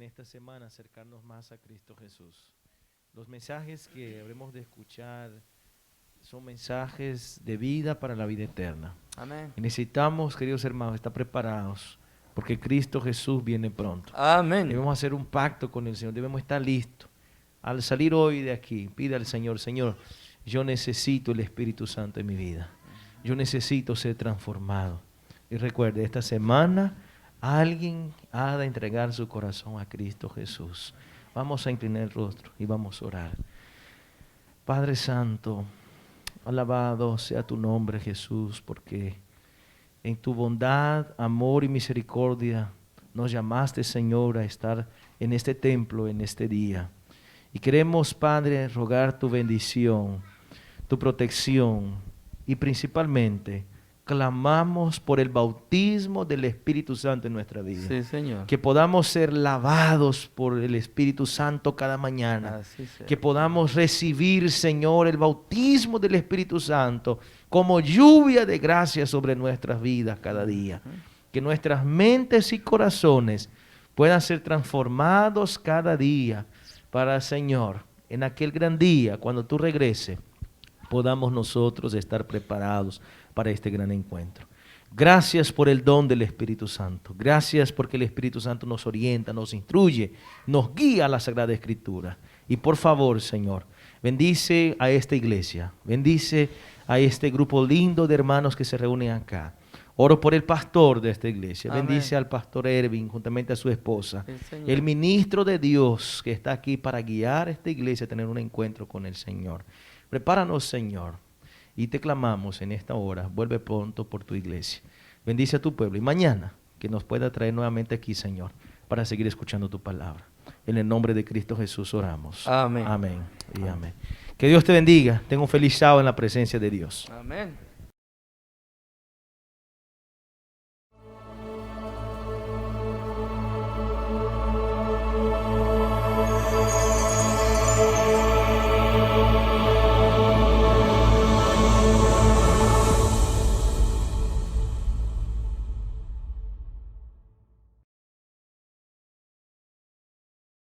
en esta semana acercarnos más a Cristo Jesús. Los mensajes que habremos de escuchar son mensajes de vida para la vida eterna. Amén. Y necesitamos, queridos hermanos, estar preparados porque Cristo Jesús viene pronto. Amén. Debemos hacer un pacto con el Señor, debemos estar listos. Al salir hoy de aquí, pida al Señor, Señor, yo necesito el Espíritu Santo en mi vida. Yo necesito ser transformado. Y recuerde, esta semana alguien ha de entregar su corazón a Cristo Jesús. Vamos a inclinar el rostro y vamos a orar. Padre Santo, alabado sea tu nombre, Jesús, porque en tu bondad, amor y misericordia nos llamaste, Señor, a estar en este templo en este día. Y queremos, Padre, rogar tu bendición, tu protección y principalmente clamamos por el bautismo del Espíritu Santo en nuestra vida. Sí, Señor. Que podamos ser lavados por el Espíritu Santo cada mañana. Así sea. Que podamos recibir, Señor, el bautismo del Espíritu Santo como lluvia de gracia sobre nuestras vidas cada día. Que nuestras mentes y corazones puedan ser transformados cada día para, Señor, en aquel gran día, cuando tú regreses, podamos nosotros estar preparados para este gran encuentro. Gracias por el don del Espíritu Santo. Gracias porque el Espíritu Santo nos orienta, nos instruye, nos guía a la Sagrada Escritura. Y por favor, Señor, bendice a esta iglesia, bendice a este grupo lindo de hermanos que se reúnen acá. Oro por el pastor de esta iglesia. Amén. Bendice al pastor Ervin juntamente a su esposa. Sí, Señor. El ministro de Dios que está aquí para guiar a esta iglesia a tener un encuentro con el Señor. Prepáranos, Señor, y te clamamos en esta hora, vuelve pronto por tu iglesia. Bendice a tu pueblo y mañana que nos pueda traer nuevamente aquí, Señor, para seguir escuchando tu palabra. En el nombre de Cristo Jesús oramos. Amén. Amén y amén. Que Dios te bendiga. Tenga un feliz sábado en la presencia de Dios. Amén.